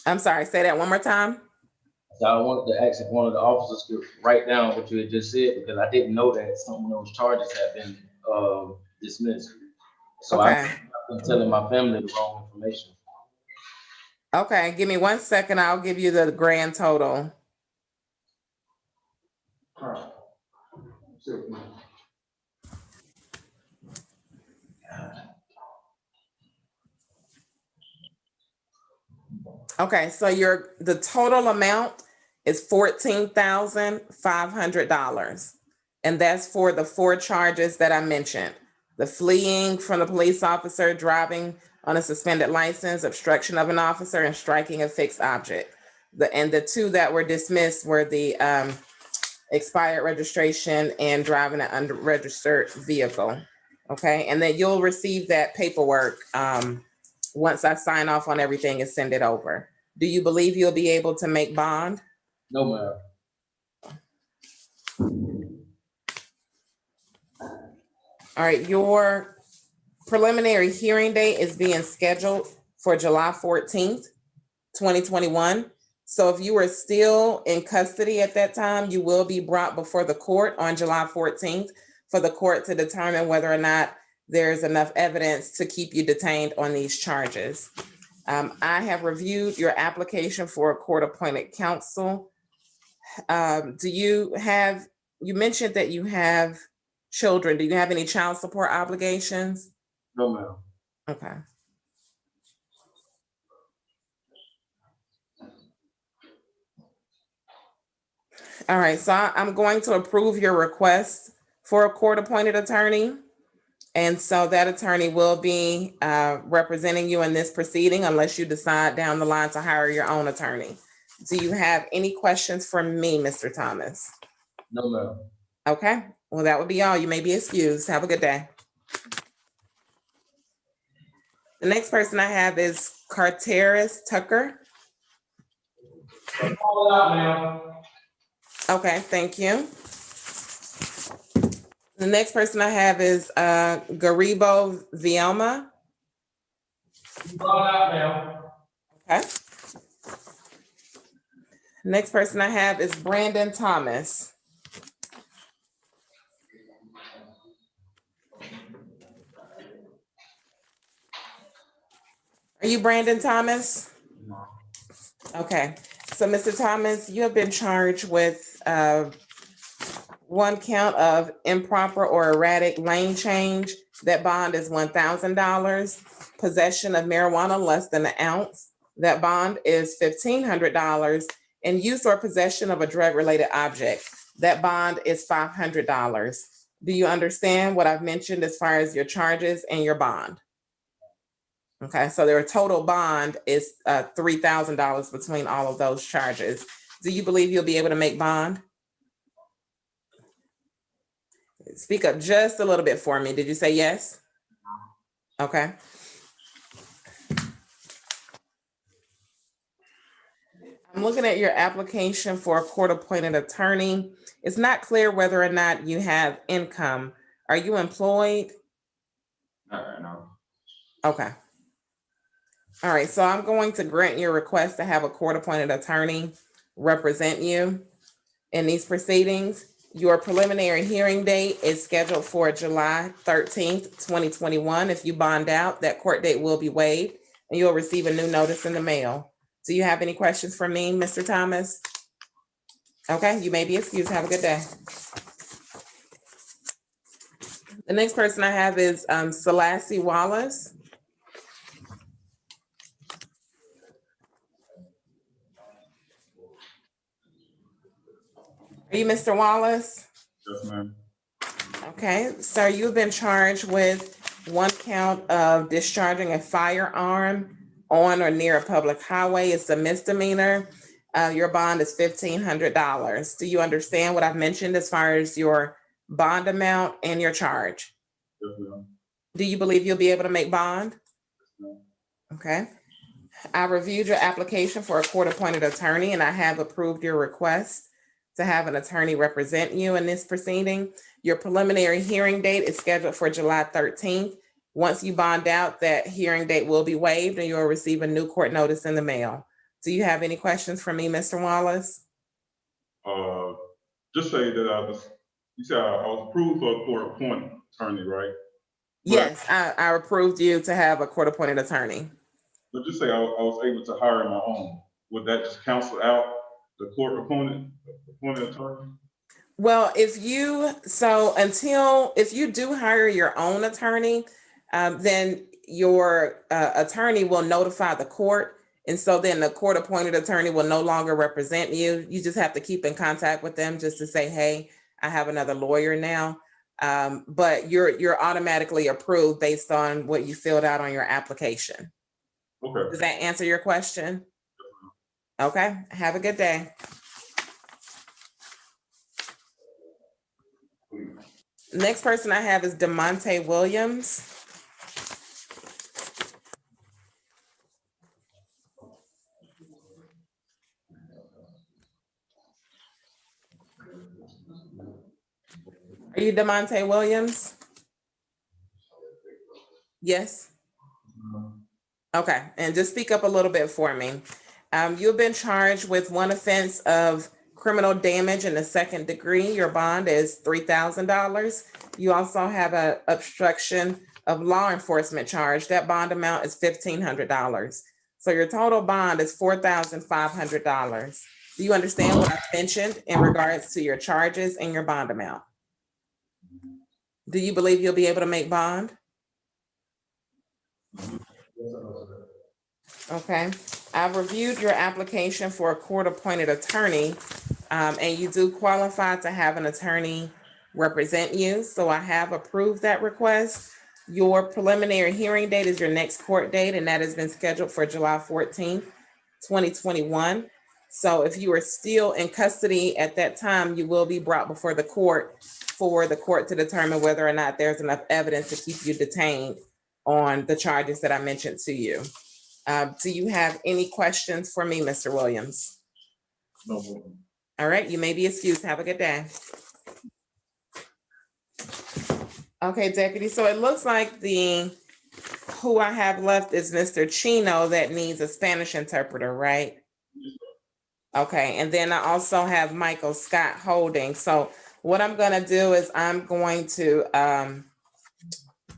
I'm sorry, say that one more time. So I wanted to ask if one of the officers could write down what you had just said, because I didn't know that some of those charges had been dismissed. So Okay. I've been telling my family the wrong information. Okay, give me 1 second. I'll give you the grand total. All right. So, Okay, so the total amount is $14,500. And that's for the 4 charges that I mentioned. The fleeing from the police officer, driving on a suspended license, obstruction of an officer, and striking a fixed object. The 2 that were dismissed were the expired registration and driving an unregistered vehicle. Okay, and then you'll receive that paperwork once I sign off on everything and send it over. Do you believe you'll be able to make bond? No, ma'am. All right, your preliminary hearing date is being scheduled for July 14th, 2021. So if you are still in custody at that time, you will be brought before the court on July 14th for the court to determine whether or not there's enough evidence to keep you detained on these charges. I have reviewed your application for a court-appointed counsel. You mentioned that you have children. Do you have any child support obligations? No, ma'am. Okay. All right, so I'm going to approve your request for a court-appointed attorney. And so that attorney will be representing you in this proceeding unless you decide down the line to hire your own attorney. Do you have any questions for me, Mr. Thomas? No, ma'am. Okay, well, that would be all. You may be excused. Have a good day. The next person I have is Carteris Tucker. Call it out, ma'am. Okay, thank you. The next person I have is Garibo Vielma. Call it out, ma'am. Okay. Next person I have is Brandon Thomas. Are you Brandon Thomas? no. Okay, so Mr. Thomas, you have been charged with 1 count of improper or erratic lane change. That bond is $1,000. Possession of marijuana less than an ounce. That bond is $1,500. And use or possession of a drug-related object. That bond is $500. Do you understand what I've mentioned as far as your charges and your bond? Okay, so their total bond is $3,000 between all of those charges. Do you believe you'll be able to make bond? Speak up just a little bit for me. Did you say yes? Okay. I'm looking at your application for a court-appointed attorney. It's not clear whether or not you have income. Are you employed? Not right now. Okay. All right, so I'm going to grant your request to have a court-appointed attorney represent you in these proceedings. Your preliminary hearing date is scheduled for July 13th, 2021. If you bond out, that court date will be waived and you'll receive a new notice in the mail. Do you have any questions for me, Mr. Thomas? Okay, you may be excused. Have a good day. The next person I have is Selassie Wallace. Are you Mr. Wallace? Yes, ma'am. Okay, sir, you've been charged with 1 count of discharging a firearm on or near a public highway. It's a misdemeanor. Your bond is $1,500. Do you understand what I've mentioned as far as your bond amount, and your charge. Yes, ma'am. Do you believe you'll be able to make bond? Ma'am. Okay. I reviewed your application for a court-appointed attorney, and I have approved your request to have an attorney represent you in this proceeding. Your preliminary hearing date is scheduled for July 13th. Once you bond out, that hearing date will be waived and you'll receive a new court notice in the mail. Do you have any questions for me, Mr. Wallace? Just say that you said I was approved for a court appointed attorney, right? Yes, I approved you to have a court-appointed attorney. But just say I was able to hire my own. Would that just cancel out the court appointed attorney? Well, if you do hire your own attorney, then your attorney will notify the court. And so then the court-appointed attorney will no longer represent you. You just have to keep in contact with them just to say, hey, I have another lawyer now. But you're automatically approved based on what you filled out on your application. Okay. Does that answer your question? Okay, have a good day. Next person I have is DeMonte Williams. Are you DeMonte Williams? Yes. Okay, and just speak up a little bit for me. You've been charged with one offense of criminal damage in the second degree. Your bond is $3,000. You also have an obstruction of law enforcement charge. That bond amount is $1,500. So your total bond is $4,500. Do you understand what I mentioned in regards to your charges and your bond amount? Do you believe you'll be able to make bond? Okay, I've reviewed your application for a court-appointed attorney, and you do qualify to have an attorney represent you. So I have approved that request. Your preliminary hearing date is your next court date, and that has been scheduled for July 14th, 2021. So if you are still in custody at that time, you will be brought before the court for the court to determine whether or not there's enough evidence to keep you detained on the charges that I mentioned to you. Do you have any questions for me, Mr. Williams? No. All right, you may be excused. Have a good day. Okay, Deputy, so it looks like who I have left is Mr. Chino that needs a Spanish interpreter, right? Okay, and then I also have Michael Scott holding. So what I'm gonna do is I'm going to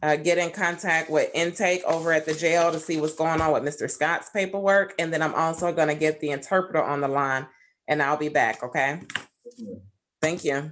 get in contact with intake over at the jail to see what's going on with Mr. Scott's paperwork. And then I'm also gonna get the interpreter on the line and I'll be back, okay? Thank you.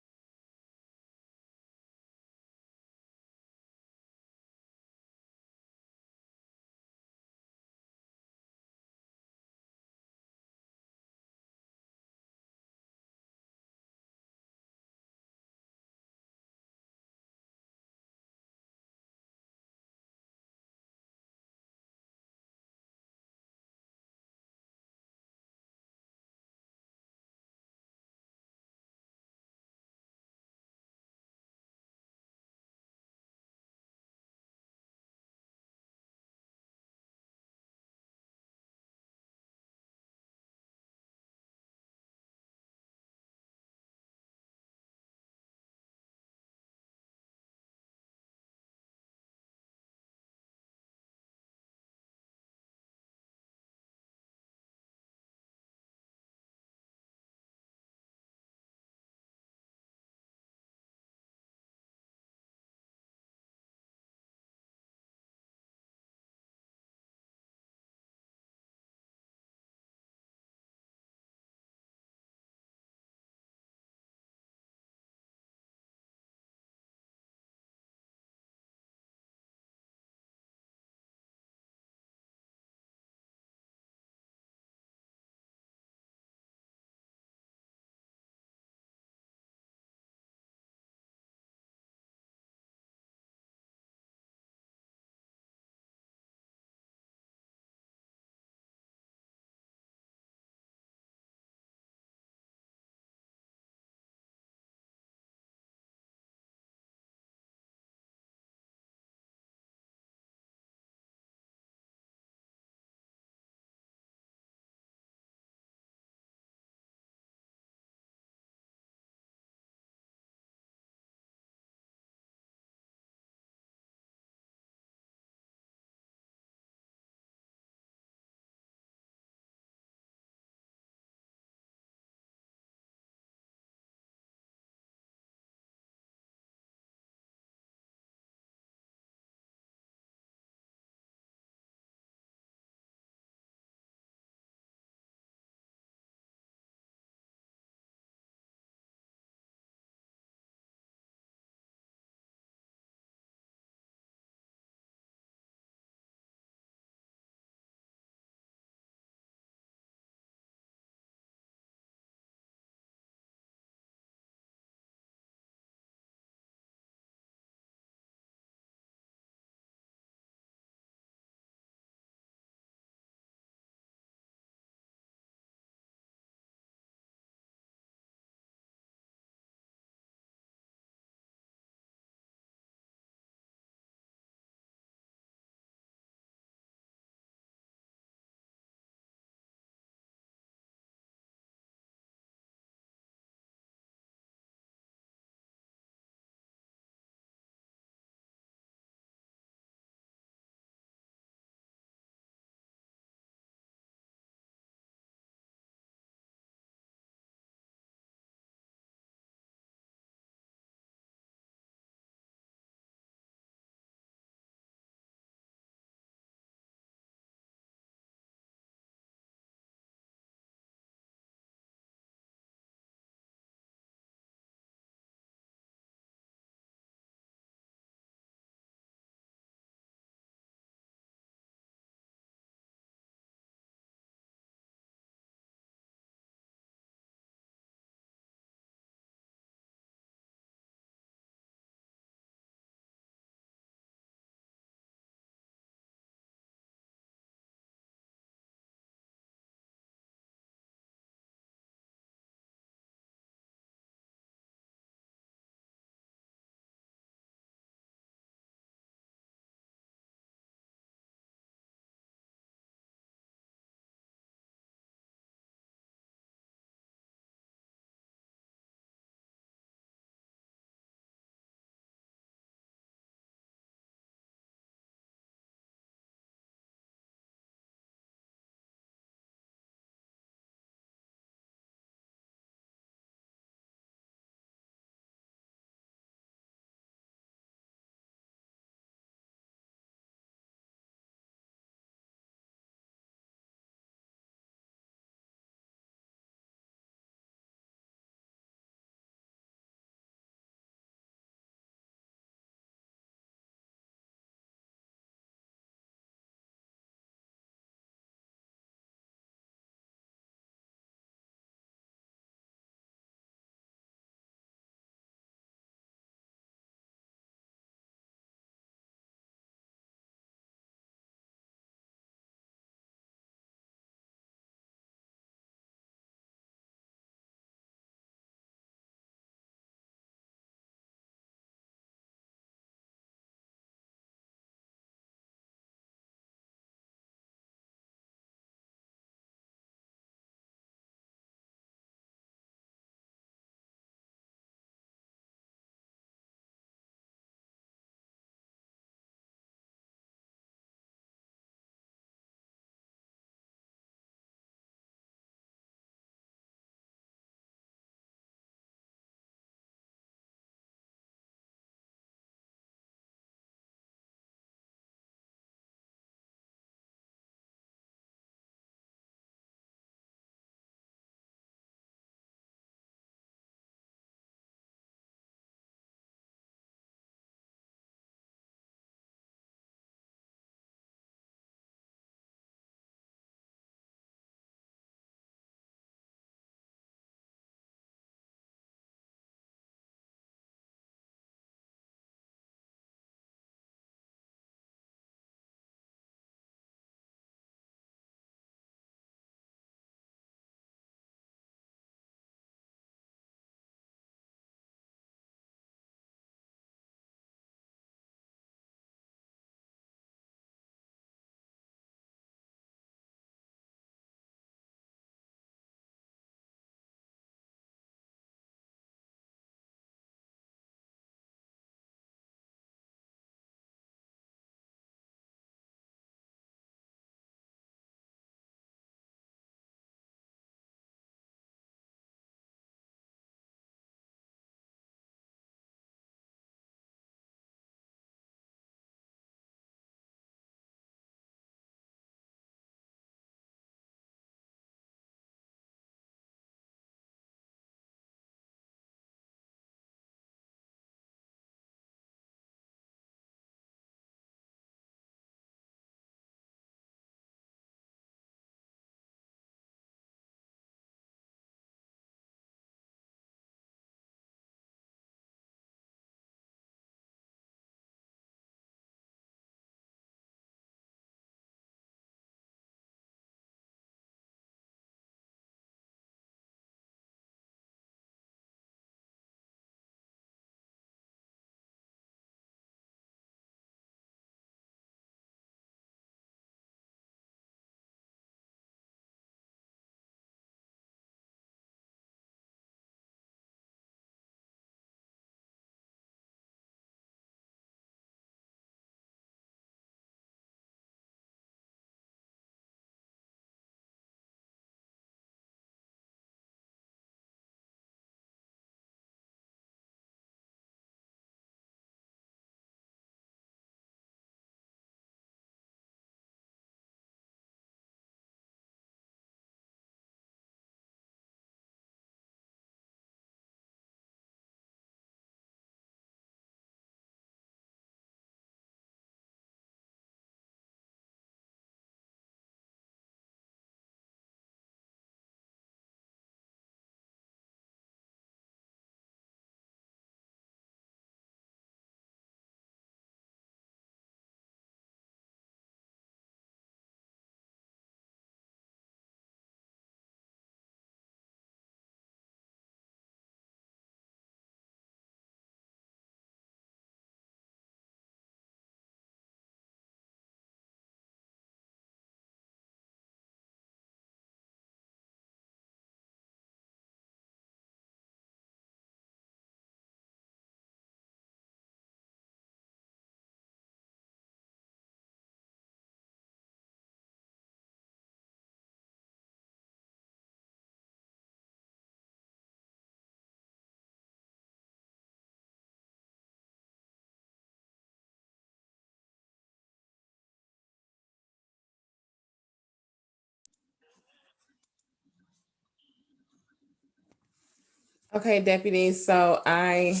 Okay, deputies, so I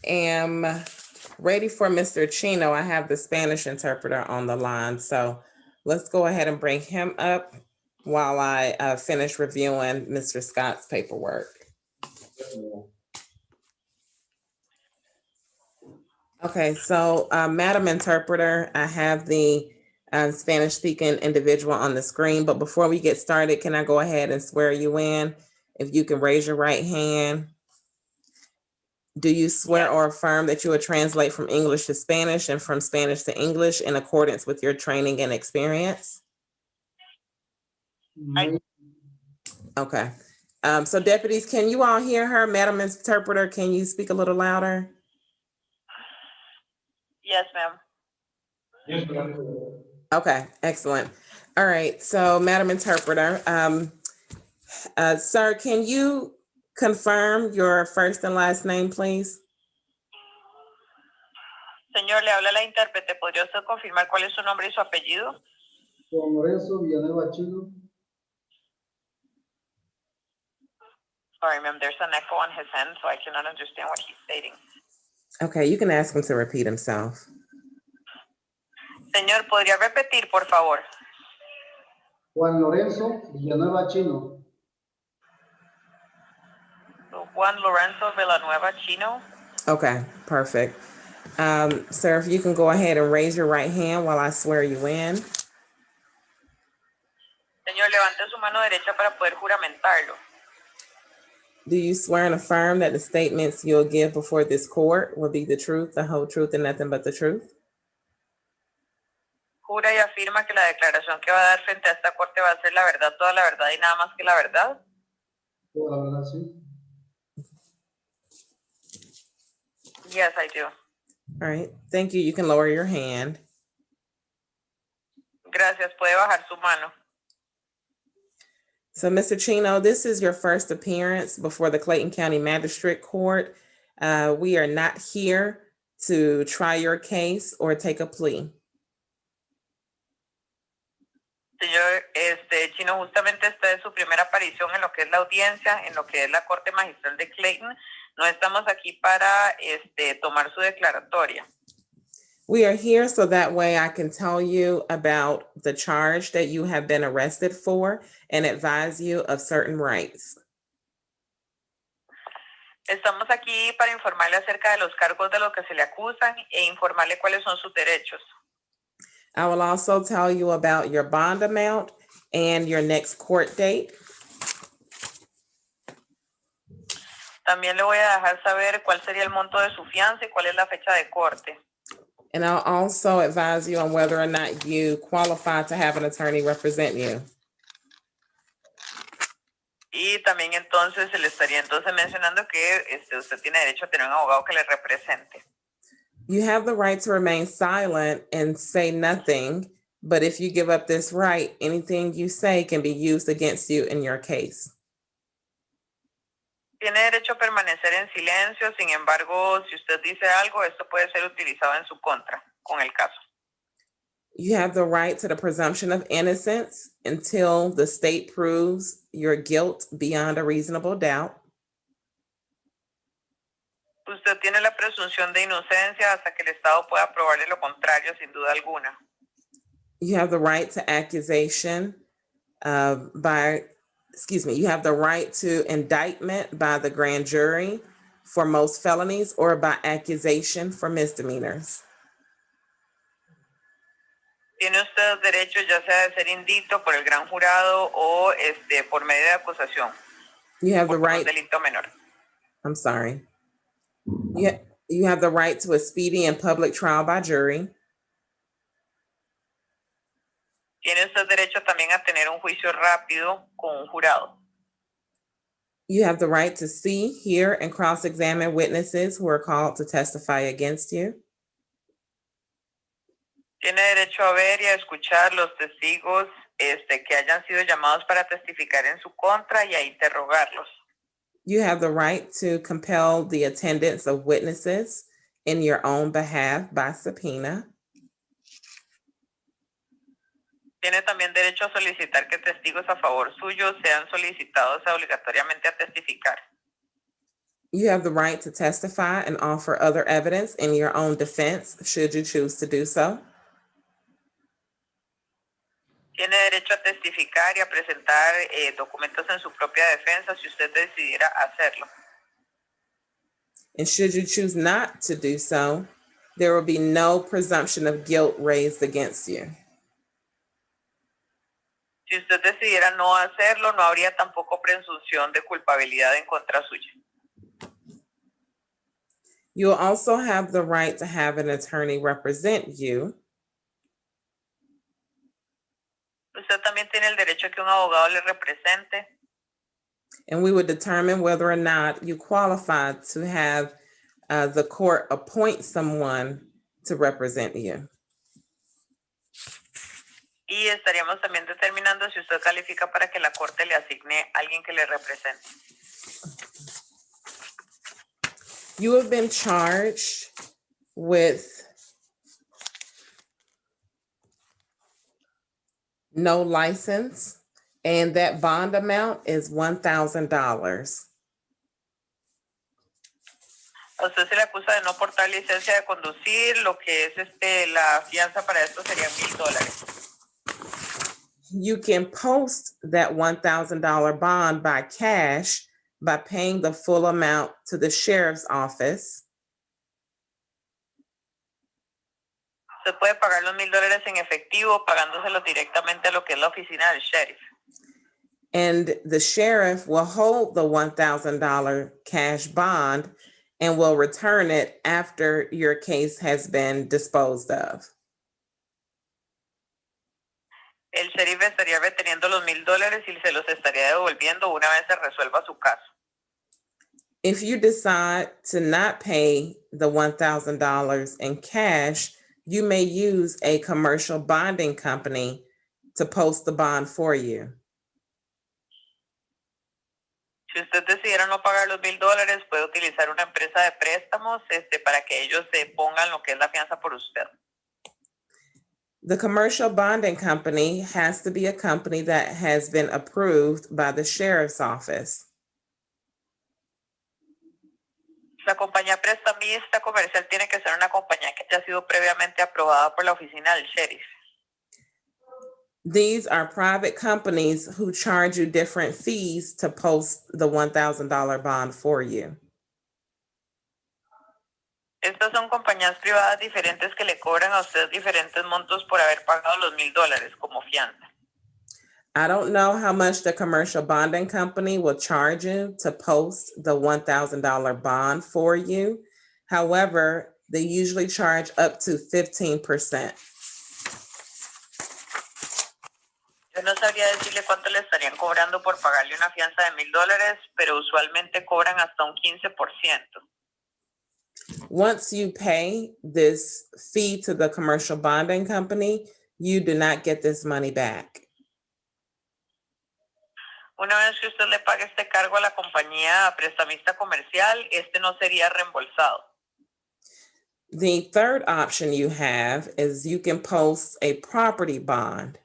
am ready for Mr. Chino. I have the Spanish interpreter on the line, so let's go ahead and bring him up while I finish reviewing Mr. Scott's paperwork. Okay, so Madam Interpreter, I have the Spanish-speaking individual on the screen, but before we get started, can I go ahead and swear you in? If you can raise your right hand. Do you swear or affirm that you will translate from English to Spanish and from Spanish to English in accordance with your training and experience? Okay. So deputies, can you all hear her? Madam Interpreter, can you speak a little louder? Yes, ma'am. Yes, ma'am. Okay, excellent. All right, so Madam Interpreter, sir, can you confirm your first and last name, please? Señor, le habla la intérprete. ¿Podría usted confirmar cuál es su nombre y su apellido? Juan Lorenzo Villanueva Chino. Sorry, ma'am, there's an echo on his end, so I cannot understand what he's stating. Okay, you can ask him to repeat himself. Señor, ¿podría repetir, por favor? Juan Lorenzo Villanueva Chino. Juan Lorenzo Villanueva Chino. Okay, perfect. Sir, if you can go ahead and raise your right hand while I swear you in. Señor, levante su mano derecha para poder juramentarlo. Do you swear and affirm that the statements you'll give before this court will be the truth, the whole truth, and nothing but the truth? ¿Jura y afirma que la declaración que va a dar frente a esta corte va a ser la verdad, toda la verdad y nada más que la verdad? Toda la verdad, sí. Yes, I do. All right, thank you. You can lower your hand. Gracias, puede bajar su mano. So, Mr. Chino, this is your first appearance before the Clayton County Magistrate Court. We are not here to try your case or take a plea. Señor, Chino, justamente esta es su primera aparición en lo que es la audiencia, en lo que es la Corte Magistral de Clayton. No estamos aquí para tomar su declaratoria. We are here so that way I can tell you about the charge that you have been arrested for and advise you of certain rights. Estamos aquí para informarle acerca de los cargos de lo que se le acusan e informarle cuáles son sus derechos. I will also tell you about your bond amount and your next court date. También le voy a dejar saber cuál sería el monto de su fianza y cuál es la fecha de corte. And I'll also advise you on whether or not you qualify to have an attorney represent you. Y también entonces se le estaría mencionando que usted tiene derecho a tener un abogado que le represente. You have the right to remain silent and say nothing, but if you give up this right, anything you say can be used against you in your case. Tiene derecho a permanecer en silencio, sin embargo, si usted dice algo, esto puede ser utilizado en su contra con el caso. You have the right to the presumption of innocence until the state proves your guilt beyond a reasonable doubt. Usted tiene la presunción de inocencia hasta que el Estado pueda probarle lo contrario, sin duda alguna. You have the right to accusation you have the right to indictment by the grand jury for most felonies or by accusation for misdemeanors. Tiene usted derecho ya sea de ser indicto por el gran jurado o por medio de acusación. You have the por right. Un delito menor. I'm sorry. You have the right to a speedy and public trial by jury. Tiene usted derecho también a tener un juicio rápido con un jurado. You have the right to see, hear, and cross-examine witnesses who are called to testify against you. Tiene derecho a ver y a escuchar los testigos que hayan sido llamados para testificar en su contra y a interrogarlos. You have the right to compel the attendance of witnesses in your own behalf by subpoena. Tiene también derecho a solicitar que testigos a favor suyo sean solicitados obligatoriamente a testificar. You have the right to testify and offer other evidence in your own defense, should you choose to do so. Tiene derecho a testificar y a presentar documentos en su propia defensa si usted decidiera hacerlo. And should you choose not to do so, there will be no presumption of guilt raised against you. Si usted decidiera no hacerlo, no habría tampoco presunción de culpabilidad en contra suya. You will also have the right to have an attorney represent you. Usted también tiene el derecho a que un abogado le represente. And we would determine whether or not you qualify to have the court appoint someone to represent you. Y estaríamos también determinando si usted califica para que la corte le asigne a alguien que le represente. You have been charged with no license, and that bond amount is $1,000. A usted se le acusa de no portar licencia de conducir, lo que es la fianza para esto serían $1,000. You can post that $1,000 bond by cash by paying the full amount to the sheriff's office. Usted puede pagar los $1,000 en efectivo, pagándoselo directamente a lo que es la oficina del sheriff. And the sheriff will hold the $1,000 cash bond and will return it after your case has been disposed of. El sheriff estaría reteniendo los $1,000 y se los estaría devolviendo una vez se resuelva su caso. If you decide to not pay the $1,000 in cash, you may use a commercial bonding company to post the bond for you. Si usted decidiera no pagar los $1,000, puede utilizar una empresa de préstamos para que ellos se pongan lo que es la fianza por usted. The commercial bonding company has to be a company that has been approved by the sheriff's office. La compañía prestamista comercial tiene que ser una compañía que haya sido previamente aprobada por la oficina del sheriff. These are private companies who charge you different fees to post the $1,000 bond for you. Estas son compañías privadas diferentes que le cobran a usted diferentes montos por haber pagado los $1,000 como fianza. I don't know how much the commercial bonding company will charge you to post the $1,000 bond for you. However, they usually charge up to 15%. Yo no sabría decirle cuánto le estarían cobrando por pagarle una fianza de $1,000, pero usualmente cobran hasta un 15%. Once you pay this fee to the commercial bonding company, you do not get this money back. Una vez que usted le pague este cargo a la compañía prestamista comercial, no sería reembolsado. The third option you have is you can post a property bond.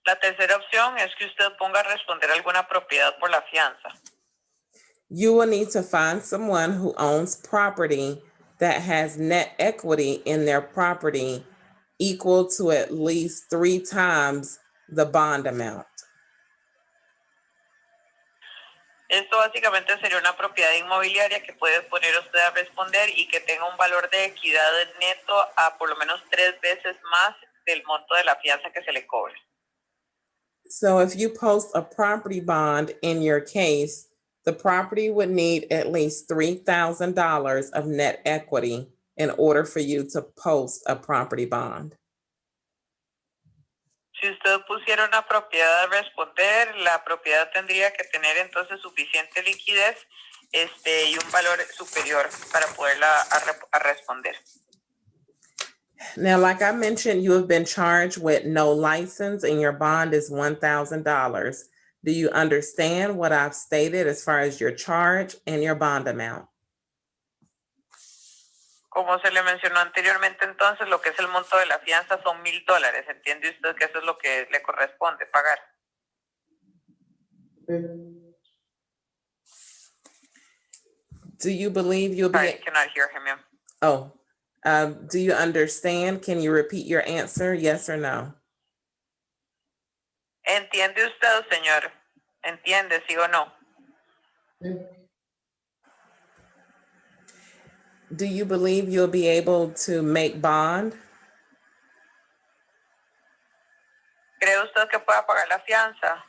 La tercera opción es que usted ponga a responder alguna propiedad por la fianza. You will need to find someone who owns property that has net equity in their property equal to at least 3 times the bond amount. Esto básicamente sería una propiedad inmobiliaria que puede poner usted a responder y que tenga un valor de equidad neto a por lo menos 3 veces más del monto de la fianza que se le cobre. So if you post a property bond in your case, the property would need at least $3,000 of net equity in order for you to post a property bond. Si usted pusiera una propiedad a responder, la propiedad tendría que tener entonces suficiente liquidez y un valor superior para poderla a responder. Now, like I mentioned, you have been charged with no license and your bond is $1,000. Do you understand what I've stated as far as your charge and your bond amount? Como se le mencionó anteriormente, entonces, lo que es el monto de la fianza son $1,000. ¿Entiende usted que eso es lo que le corresponde pagar? Do you believe you'll Sorry, I be, cannot hear him, ma'am. oh, do you understand? Can you repeat your answer? Yes or no? ¿Entiende usted, señor? ¿Entiende, sí o no? Do you believe you'll be able to make bond? ¿Cree usted que pueda pagar la fianza?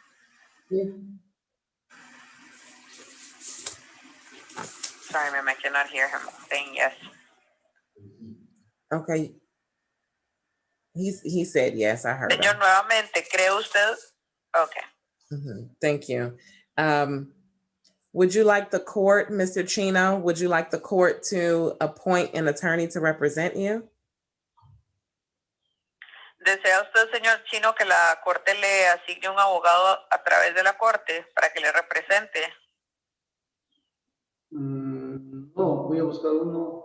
Sorry, ma'am, I cannot hear him saying yes. Okay. He said yes, I heard Señor, him. nuevamente, ¿cree usted? Okay. Thank you. Would you like the court, Mr. Chino, would you like the court to appoint an attorney to represent you? ¿Desea usted, señor Chino, que la corte le asigne un abogado a través de la corte para que le represente? No, voy a buscar uno.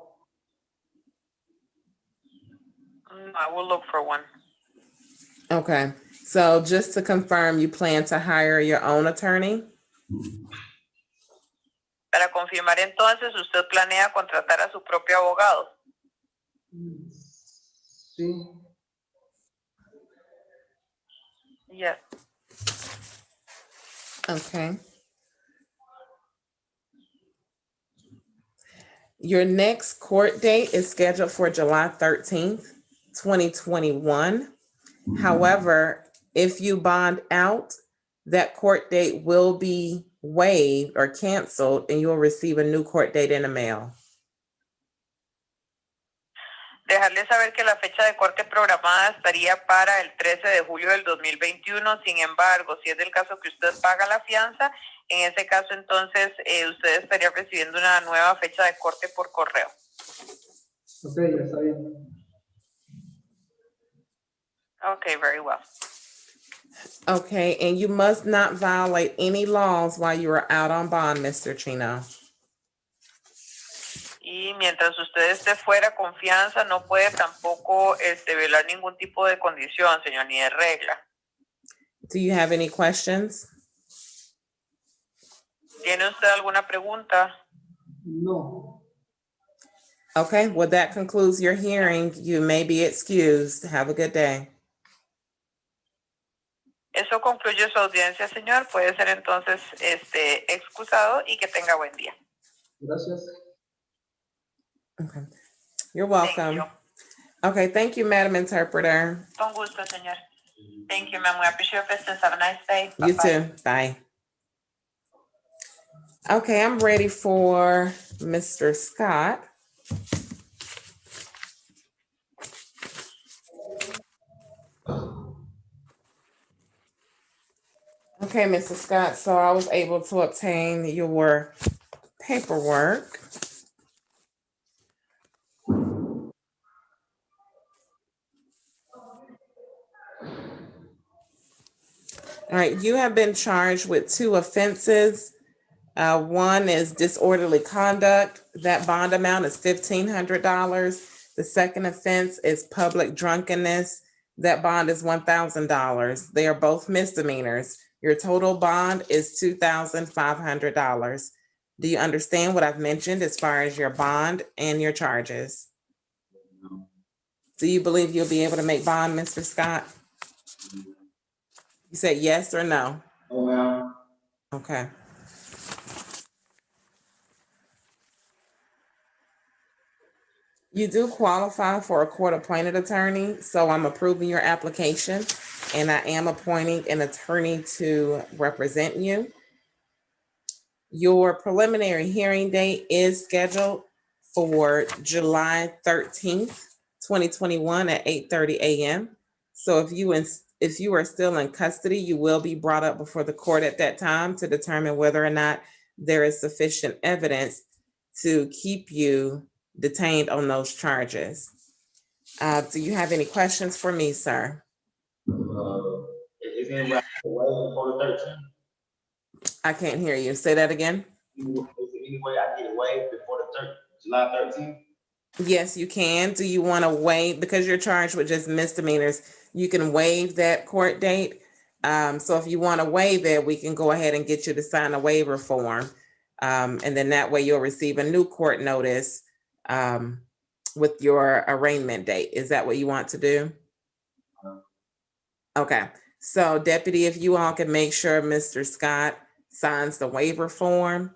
I will look for one. Okay, so just to confirm, you plan to hire your own attorney? Para confirmar entonces, ¿usted planea contratar a su propio abogado? Sí. Yes. Okay. Your next court date is scheduled for July 13th, 2021. However, if you bond out, that court date will be waived or canceled and you'll receive a new court date in the mail. Dejarle saber que la fecha de corte programada estaría para el 13 de julio del 2021. Sin embargo, si es del caso que usted paga la fianza, en ese caso entonces usted estaría recibiendo una nueva fecha de corte por correo. Ok, ya está bien. Okay, very well. Okay, and you must not violate any laws while you are out on bond, Mr. Chino. Y mientras usted esté fuera con fianza, no puede tampoco violar ningún tipo de condición, señor, ni de regla. Do you have any questions? ¿Tiene usted alguna pregunta? No. Okay, well, that concludes your hearing. You may be excused. Have a good day. Eso concluye su audiencia, señor. Puede ser entonces excusado y que tenga buen día. Gracias. Okay, you're Thank welcome. you. Okay, thank you, Madam Interpreter. Con gusto, señor. Thank you, ma'am. We appreciate your business. Have a nice day. You Bye-bye. too. Bye. Okay, I'm ready for Mr. Scott. Okay, Mr. Scott, so I was able to obtain your paperwork. All right, you have been charged with 2 offenses. One is disorderly conduct. That bond amount is $1,500. The second offense is public drunkenness. That bond is $1,000. They are both misdemeanors. Your total bond is $2,500. Do you understand what I've mentioned as far as your bond and your charges? Do you believe you'll be able to make bond, Mr. Scott? You said yes or no? Oh, ma'am. Okay. You do qualify for a court-appointed attorney, so I'm approving your application, and I am appointing an attorney to represent you. Your preliminary hearing date is scheduled for July 13th, 2021 at 8:30 a.m. So if you are still in custody, you will be brought up before the court at that time to determine whether or not there is sufficient evidence to keep you detained on those charges. Do you have any questions for me, sir? Is there any way I can waive before the 13th? I can't hear you. Say that again. Is there any way I can waive before the July 13th? Yes, you can. Do you want to waive, because you're charged with just misdemeanors, you can waive that court date. So if you want to waive it, we can go ahead and get you to sign a waiver form. And then that way you'll receive a new court notice with your arraignment date. Is that what you want to do? Okay, so Deputy, if you all can make sure Mr. Scott signs the waiver form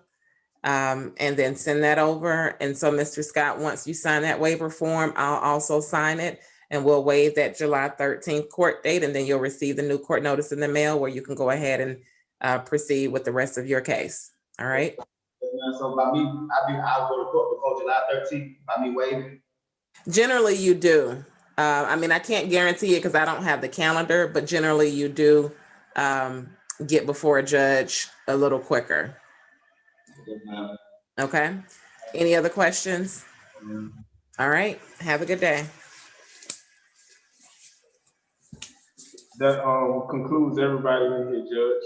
and then send that over. And so Mr. Scott, once you sign that waiver form, I'll also sign it and we'll waive that July 13th court date, and then you'll receive the new court notice in the mail where you can go ahead and proceed with the rest of your case. All right. So by me, I'll go to court before July 13th, by me waiving. Generally, you do. I mean, I can't guarantee it because I don't have the calendar, but generally you do get before a judge a little quicker. Okay. Any other questions? All right. Have a good day. That concludes everybody in here, Judge.